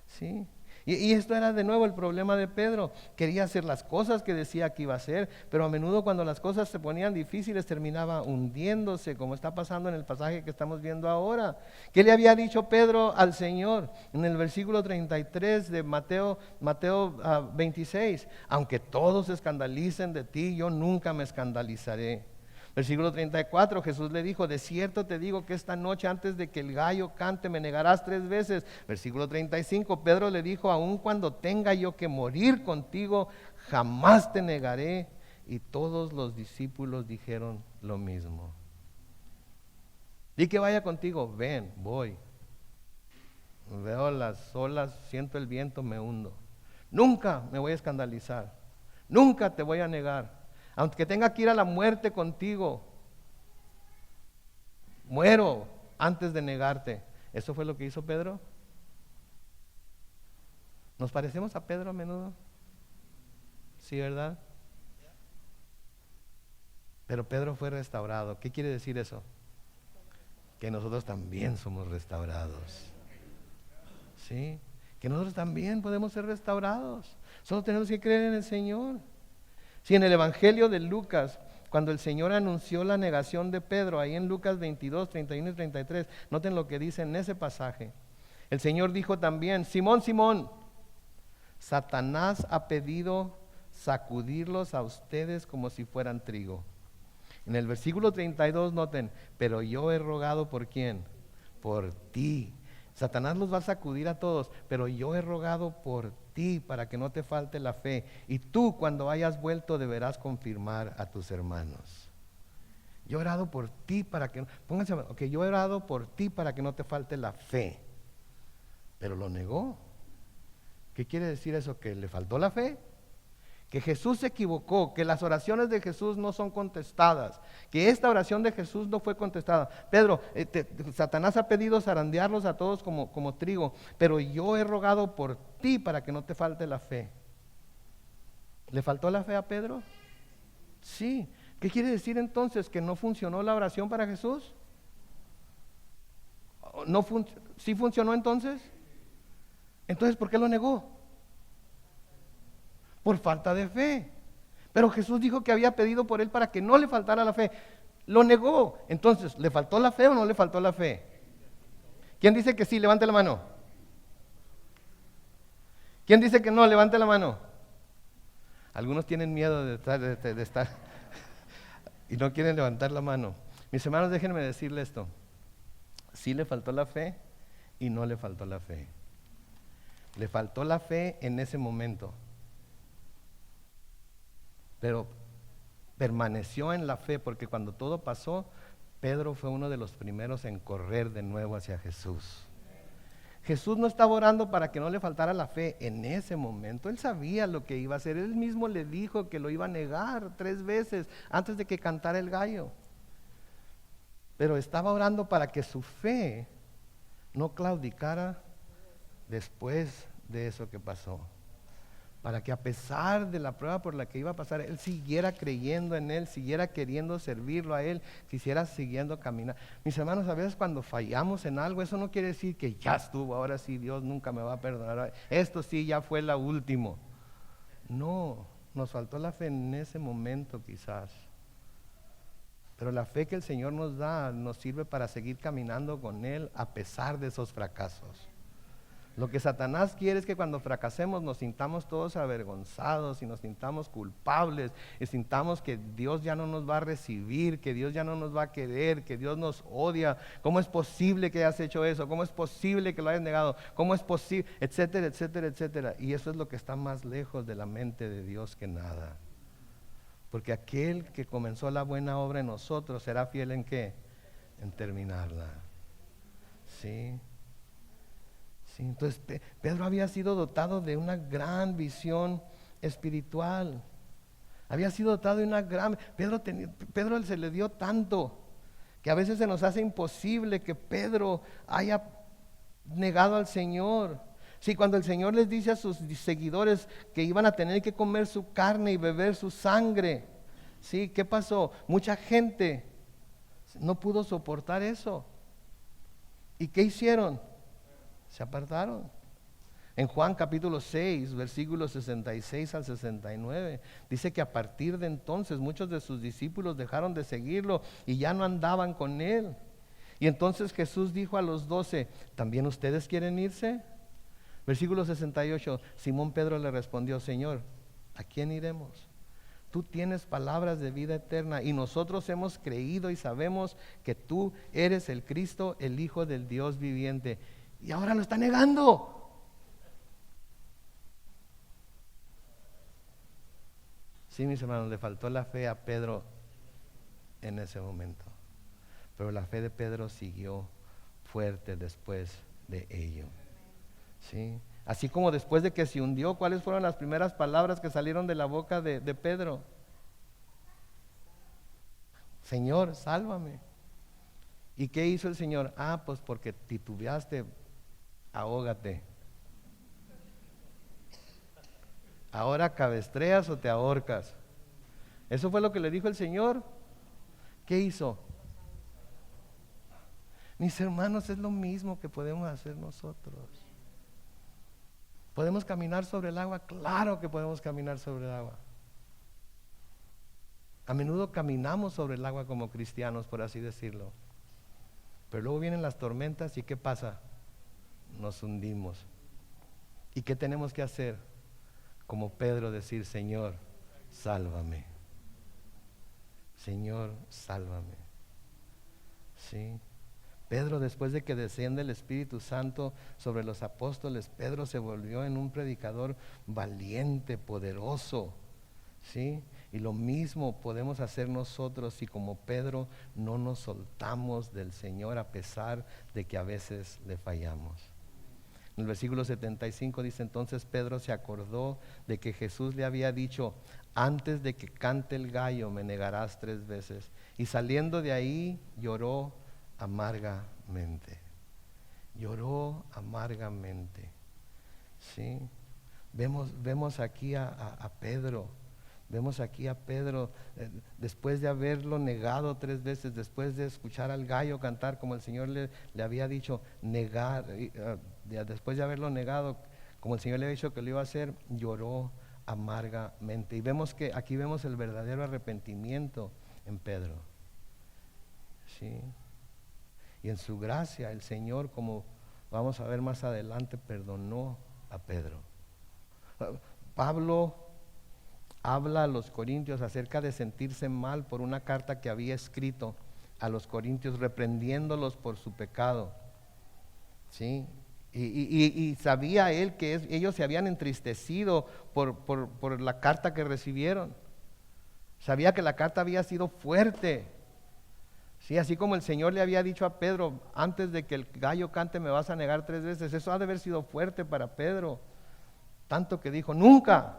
¿Sí? Y esto era de nuevo el problema de Pedro. Quería hacer las cosas que decía que iba a hacer, pero a menudo cuando las cosas se ponían difíciles terminaba hundiéndose, como está pasando en el pasaje que estamos viendo ahora. ¿Qué le había dicho Pedro al Señor? En el versículo 33 de Mateo 26, aunque todos se escandalicen de ti, yo nunca me escandalizaré. Versículo 34, Jesús le dijo, de cierto te digo que esta noche antes de que el gallo cante me negarás 3 veces. Versículo 35, Pedro le dijo, aun cuando tenga yo que morir contigo, jamás te negaré. Y todos los discípulos dijeron lo mismo. Di que vaya contigo, ven, voy. Veo las olas, siento el viento, me hundo. Nunca me voy a escandalizar, nunca te voy a negar. Aunque tenga que ir a la muerte contigo, muero antes de negarte. ¿Eso fue lo que hizo Pedro? ¿Nos parecemos a Pedro a menudo? Sí, ¿verdad? Pero Pedro fue restaurado. ¿Qué quiere decir eso? Que nosotros también somos restaurados. ¿Sí? Que nosotros también podemos ser restaurados. Solo tenemos que creer en el Señor. Si en el Evangelio de Lucas, cuando el Señor anunció la negación de Pedro, ahí en Lucas 22, 31 y 33, noten lo que dice en ese pasaje. El Señor dijo también, Simón, Simón, Satanás ha pedido sacudirlos a ustedes como si fueran trigo. En el versículo 32 noten, pero yo he rogado ¿por quién? Por ti. Satanás los va a sacudir a todos, pero yo he rogado por ti para que no te falte la fe. Y tú cuando hayas vuelto deberás confirmar a tus hermanos. Yo he orado por ti para que, pónganse, ok, yo he orado por ti para que no te falte la fe. Pero lo negó. ¿Qué quiere decir eso? ¿Que le faltó la fe? Que Jesús se equivocó, que las oraciones de Jesús no son contestadas, que esta oración de Jesús no fue contestada. Pedro, Satanás ha pedido zarandearlos a todos como trigo, pero yo he rogado por ti para que no te falte la fe. ¿Le faltó la fe a Pedro? Sí. ¿Qué quiere decir entonces? ¿Que no funcionó la oración para Jesús? ¿Sí funcionó entonces? Entonces, ¿por qué lo negó? Por falta de fe. Pero Jesús dijo que había pedido por él para que no le faltara la fe. Lo negó. Entonces, ¿le faltó la fe o no le faltó la fe? ¿Quién dice que sí? Levante la mano. ¿Quién dice que no? Levante la mano. Algunos tienen miedo de estar y no quieren levantar la mano. Mis hermanos, déjenme decirle esto. Sí le faltó la fe y no le faltó la fe. Le faltó la fe en ese momento, pero permaneció en la fe, porque cuando todo pasó, Pedro fue uno de los primeros en correr de nuevo hacia Jesús. Jesús no estaba orando para que no le faltara la fe en ese momento. Él sabía lo que iba a hacer. Él mismo le dijo que lo iba a negar 3 veces antes de que cantara el gallo. Pero estaba orando para que su fe no claudicara después de eso que pasó. Para que a pesar de la prueba por la que iba a pasar, él siguiera creyendo en él, siguiera queriendo servirlo a él, quisiera siguiendo caminar. Mis hermanos, a veces cuando fallamos en algo, eso no quiere decir que ya estuvo, ahora sí Dios nunca me va a perdonar, esto sí ya fue la última. No, nos faltó la fe en ese momento quizás. Pero la fe que el Señor nos da nos sirve para seguir caminando con Él a pesar de esos fracasos. Lo que Satanás quiere es que cuando fracasemos nos sintamos todos avergonzados y nos sintamos culpables y sintamos que Dios ya no nos va a recibir, que Dios ya no nos va a querer, que Dios nos odia. ¿Cómo es posible que hayas hecho eso? ¿Cómo es posible que lo hayas negado? ¿Cómo es posible? Etcétera, etcétera, etcétera. Y eso es lo que está más lejos de la mente de Dios que nada. Porque aquel que comenzó la buena obra en nosotros será fiel ¿en qué? En terminarla. ¿Sí? Sí, entonces Pedro había sido dotado de una gran visión espiritual. Había sido dotado de una gran... Pedro se le dio tanto que a veces se nos hace imposible que Pedro haya negado al Señor. Sí, cuando el Señor les dice a sus seguidores que iban a tener que comer su carne y beber su sangre, ¿sí? ¿Qué pasó? Mucha gente no pudo soportar eso. ¿Y qué hicieron? Se apartaron. En Juan capítulo 6, versículos 66 al 69, dice que a partir de entonces muchos de sus discípulos dejaron de seguirlo y ya no andaban con él. Y entonces Jesús dijo a los 12, ¿también ustedes quieren irse? Versículo 68, Simón Pedro le respondió, Señor, ¿a quién iremos? Tú tienes palabras de vida eterna y nosotros hemos creído y sabemos que tú eres el Cristo, el Hijo del Dios viviente. Y ahora lo está negando. Sí, mis hermanos, le faltó la fe a Pedro en ese momento. Pero la fe de Pedro siguió fuerte después de ello. ¿Sí? Así como después de que se hundió, ¿cuáles fueron las primeras palabras que salieron de la boca de Pedro? Señor, sálvame. ¿Y qué hizo el Señor? Pues porque titubeaste, ahógate. Ahora cabestreas o te ahorcas. Eso fue lo que le dijo el Señor. ¿Qué hizo? Mis hermanos, es lo mismo que podemos hacer nosotros. ¿Podemos caminar sobre el agua? Claro que podemos caminar sobre el agua. A menudo caminamos sobre el agua como cristianos, por así decirlo. Pero luego vienen las tormentas y ¿qué pasa? Nos hundimos. ¿Y qué tenemos que hacer? Como Pedro decir, Señor, sálvame. Señor, sálvame. ¿Sí? Pedro, después de que desciende el Espíritu Santo sobre los apóstoles, Pedro se volvió en un predicador valiente, poderoso. ¿Sí? Y lo mismo podemos hacer nosotros si como Pedro no nos soltamos del Señor a pesar de que a veces le fallamos. En el versículo 75 dice, entonces Pedro se acordó de que Jesús le había dicho, antes de que cante el gallo me negarás 3 veces. Y saliendo de ahí lloró amargamente. Lloró amargamente. ¿Sí? Vemos aquí a Pedro. Vemos aquí a Pedro, después de haberlo negado 3 veces, después de escuchar al gallo cantar como el Señor le había dicho, después de haberlo negado, como el Señor le había dicho que lo iba a hacer, lloró amargamente. Y vemos que aquí vemos el verdadero arrepentimiento en Pedro. ¿Sí? Y en su gracia el Señor, como vamos a ver más adelante, perdonó a Pedro. Pablo habla a los corintios acerca de sentirse mal por una carta que había escrito a los corintios reprendiéndolos por su pecado. ¿Sí? Y sabía él que ellos se habían entristecido por la carta que recibieron. Sabía que la carta había sido fuerte. Sí, así como el Señor le había dicho a Pedro, antes de que el gallo cante me vas a negar 3 veces, eso ha de haber sido fuerte para Pedro, tanto que dijo, nunca.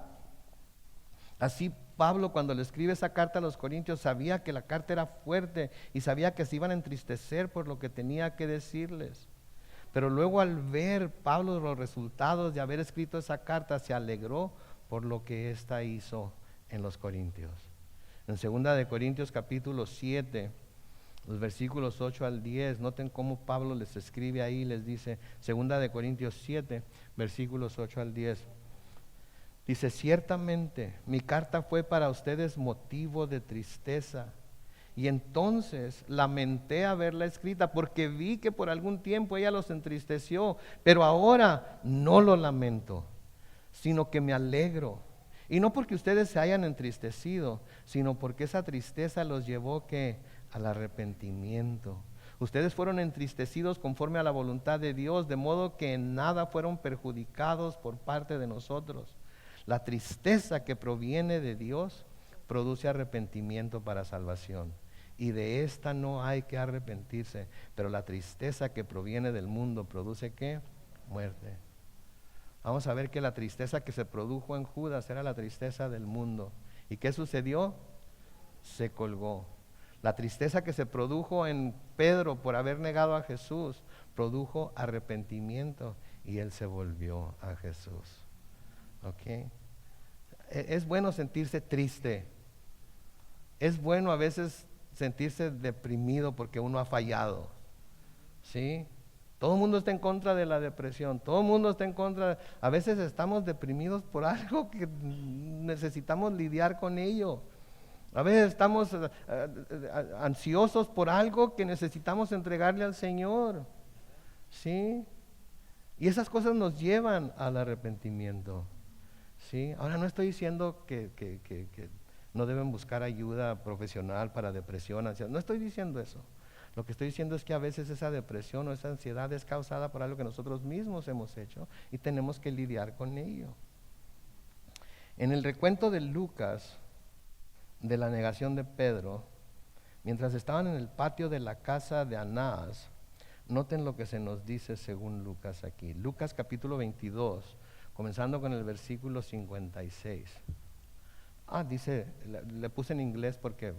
Así Pablo, cuando le escribe esa carta a los corintios, sabía que la carta era fuerte y sabía que se iban a entristecer por lo que tenía que decirles. Pero luego al ver Pablo los resultados de haber escrito esa carta, se alegró por lo que ésta hizo en los corintios. En 2 de Corintios capítulo 7, los versículos 8 al 10, noten cómo Pablo les escribe ahí, les dice, 2 de Corintios 7, versículos 8 al 10. Dice, ciertamente mi carta fue para ustedes motivo de tristeza, y entonces lamenté haberla escrita, porque vi que por algún tiempo ella los entristeció, pero ahora no lo lamento, sino que me alegro. Y no porque ustedes se hayan entristecido, sino porque esa tristeza los llevó ¿qué? Al arrepentimiento. Ustedes fueron entristecidos conforme a la voluntad de Dios, de modo que en nada fueron perjudicados por parte de nosotros. La tristeza que proviene de Dios produce arrepentimiento para salvación, y de esta no hay que arrepentirse, pero la tristeza que proviene del mundo produce ¿qué? Muerte. Vamos a ver que la tristeza que se produjo en Judas era la tristeza del mundo. ¿Y qué sucedió? Se colgó. La tristeza que se produjo en Pedro por haber negado a Jesús produjo arrepentimiento, y él se volvió a Jesús. ¿Ok? Es bueno sentirse triste. Es bueno a veces sentirse deprimido porque uno ha fallado. ¿Sí? Todo el mundo está en contra de la depresión. Todo el mundo está en contra. A veces estamos deprimidos por algo que necesitamos lidiar con ello. A veces estamos ansiosos por algo que necesitamos entregarle al Señor. ¿Sí? Y esas cosas nos llevan al arrepentimiento. ¿Sí? Ahora no estoy diciendo que no deben buscar ayuda profesional para depresión, ansiedad. No estoy diciendo eso. Lo que estoy diciendo es que a veces esa depresión o esa ansiedad es causada por algo que nosotros mismos hemos hecho y tenemos que lidiar con ello. En el recuento de Lucas, de la negación de Pedro, mientras estaban en el patio de la casa de Anás, noten lo que se nos dice según Lucas aquí. Lucas capítulo 22, comenzando con el versículo 56. Dice, le puse en inglés porque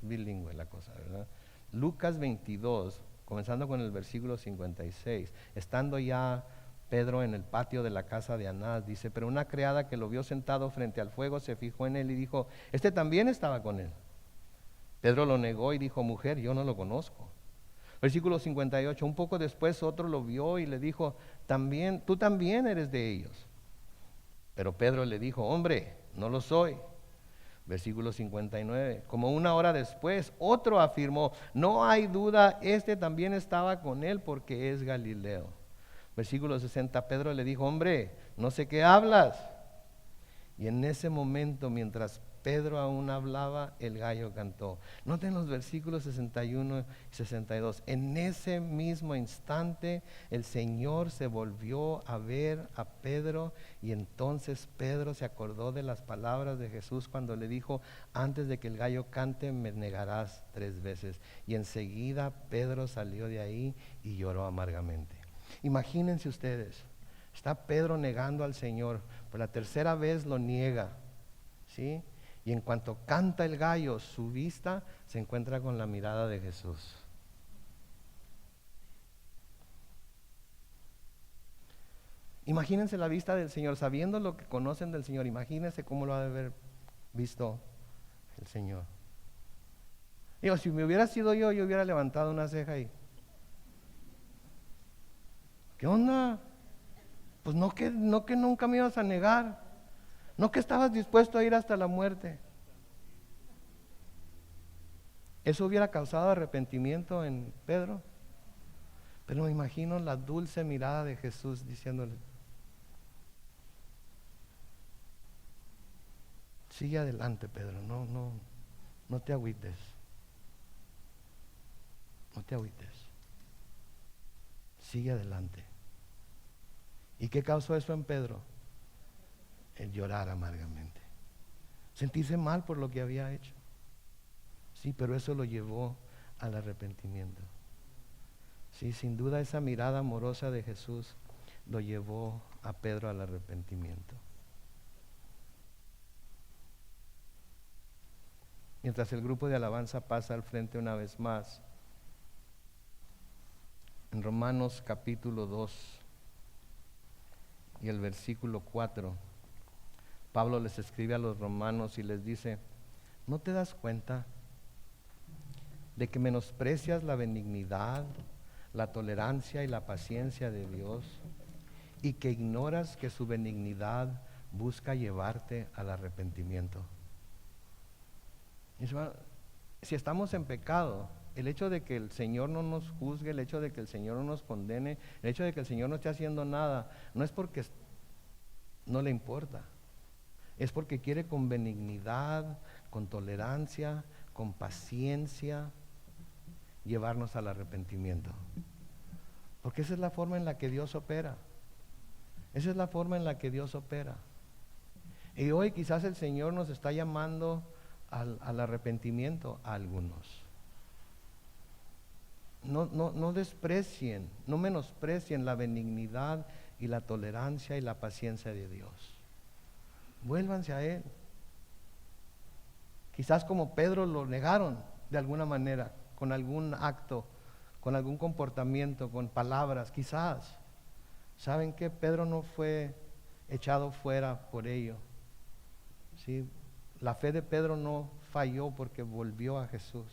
bilingüe la cosa, ¿verdad? Lucas 22, comenzando con el versículo 56. Estando ya Pedro en el patio de la casa de Anás, dice, pero una criada que lo vio sentado frente al fuego se fijó en él y dijo, este también estaba con él. Pedro lo negó y dijo, mujer, yo no lo conozco. Versículo 58, un poco después otro lo vio y le dijo, tú también eres de ellos. Pero Pedro le dijo, hombre, no lo soy. Versículo 59, como una hora después, otro afirmó, no hay duda, este también estaba con él porque es Galileo. Versículo 60, Pedro le dijo, hombre, no sé qué hablas. Y en ese momento, mientras Pedro aún hablaba, el gallo cantó. Noten los versículos 61 y 62. En ese mismo instante el Señor se volvió a ver a Pedro, y entonces Pedro se acordó de las palabras de Jesús cuando le dijo, antes de que el gallo cante me negarás 3 veces. Y enseguida Pedro salió de ahí y lloró amargamente. Imagínense ustedes, está Pedro negando al Señor, por la 3ª vez lo niega, ¿sí? Y en cuanto canta el gallo, su vista se encuentra con la mirada de Jesús. Imagínense la vista del Señor, sabiendo lo que conocen del Señor, imagínense cómo lo ha de haber visto el Señor. Digo, si me hubiera sido yo hubiera levantado una ceja ahí. ¿Qué onda? Pues no que nunca me ibas a negar, no que estabas dispuesto a ir hasta la muerte. Eso hubiera causado arrepentimiento en Pedro. Pero me imagino la dulce mirada de Jesús diciéndole, sigue adelante, Pedro, no te agüites. No te agüites. Sigue adelante. ¿Y qué causó eso en Pedro? El llorar amargamente. Sentirse mal por lo que había hecho. Sí, pero eso lo llevó al arrepentimiento. Sí, sin duda esa mirada amorosa de Jesús lo llevó a Pedro al arrepentimiento. Mientras el grupo de alabanza pasa al frente una vez más, En Romanos capítulo 2 y el versículo 4, Pablo les escribe a los romanos y les dice: ¿no te das cuenta de que menosprecias la benignidad, la tolerancia y la paciencia de Dios, y que ignoras que su benignidad busca llevarte al arrepentimiento? Si estamos en pecado, el hecho de que el Señor no nos juzgue, el hecho de que el Señor no nos condene, el hecho de que el Señor no esté haciendo nada, no es porque no le importa, es porque quiere con benignidad, con tolerancia, con paciencia, llevarnos al arrepentimiento. Porque esa es la forma en la que Dios opera. Esa es la forma en la que Dios opera. Y hoy quizás el Señor nos está llamando al arrepentimiento a algunos. No desprecien, no menosprecien la benignidad y la tolerancia y la paciencia de Dios. Vuélvanse a Él. Quizás como Pedro lo negaron de alguna manera, con algún acto, con algún comportamiento, con palabras, quizás. ¿Saben qué? Pedro no fue echado fuera por ello. ¿Sí? La fe de Pedro no falló porque volvió a Jesús.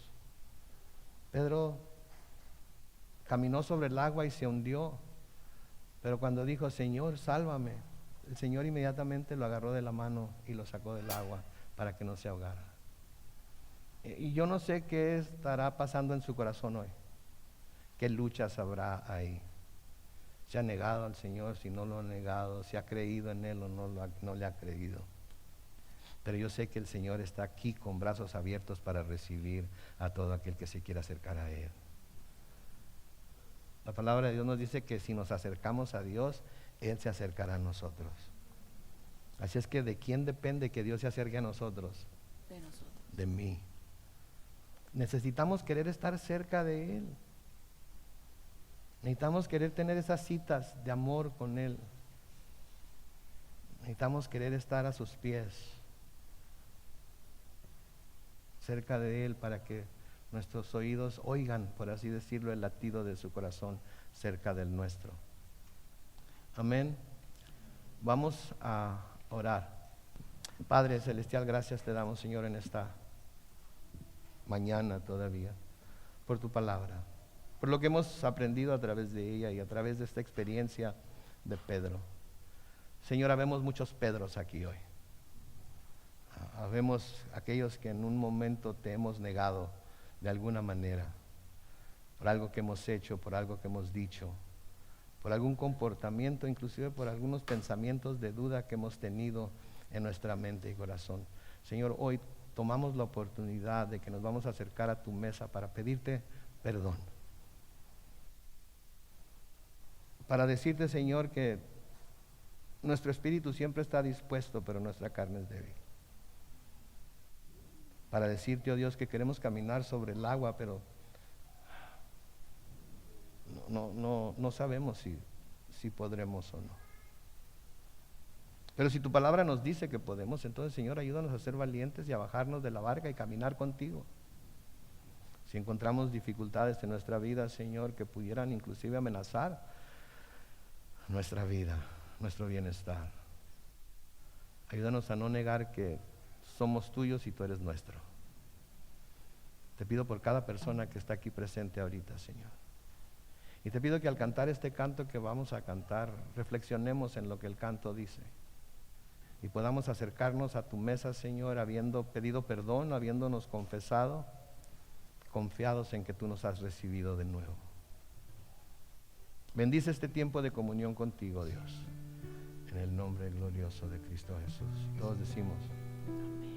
Pedro caminó sobre el agua y se hundió, pero cuando dijo: Señor, sálvame, el Señor inmediatamente lo agarró de la mano y lo sacó del agua para que no se ahogara. Y yo no sé qué estará pasando en su corazón hoy, qué luchas habrá ahí. ¿Se ha negado al Señor? Si no lo ha negado, ¿se ha creído en Él o no le ha creído? Pero yo sé que el Señor está aquí con brazos abiertos para recibir a todo aquel que se quiera acercar a Él. La palabra de Dios nos dice que si nos acercamos a Dios, Él se acercará a nosotros. Así es que ¿de quién depende que Dios se acerque a nosotros? De nosotros. De mí. Necesitamos querer estar cerca de Él. Necesitamos querer tener esas citas de amor con Él. Necesitamos querer estar a sus pies, cerca de Él, para que nuestros oídos oigan, por así decirlo, el latido de su corazón cerca del nuestro. Amén. Vamos a orar. Padre Celestial, gracias te damos, Señor, en esta mañana todavía, por tu palabra, por lo que hemos aprendido a través de ella y a través de esta experiencia de Pedro. Señor, habemos muchos Pedros aquí hoy. Habemos aquellos que en un momento te hemos negado de alguna manera, por algo que hemos hecho, por algo que hemos dicho, por algún comportamiento, inclusive por algunos pensamientos de duda que hemos tenido en nuestra mente y corazón. Señor, hoy tomamos la oportunidad de que nos vamos a acercar a tu mesa para pedirte perdón. Para decirte, Señor, que nuestro espíritu siempre está dispuesto, pero nuestra carne es débil. Para decirte, oh Dios, que queremos caminar sobre el agua, pero no sabemos si podremos o no. Pero si tu palabra nos dice que podemos, entonces, Señor, ayúdanos a ser valientes y a bajarnos de la barca y caminar contigo. Si encontramos dificultades en nuestra vida, Señor, que pudieran inclusive amenazar nuestra vida, nuestro bienestar, ayúdanos a no negar que somos tuyos y tú eres nuestro. Te pido por cada persona que está aquí presente ahorita, Señor. Y te pido que al cantar este canto que vamos a cantar, reflexionemos en lo que el canto dice. Y podamos acercarnos a tu mesa, Señor, habiendo pedido perdón, habiéndonos confesado, confiados en que tú nos has recibido de nuevo. Bendice este tiempo de comunión contigo, Dios. En el nombre glorioso de Cristo Jesús. Todos decimos: amén.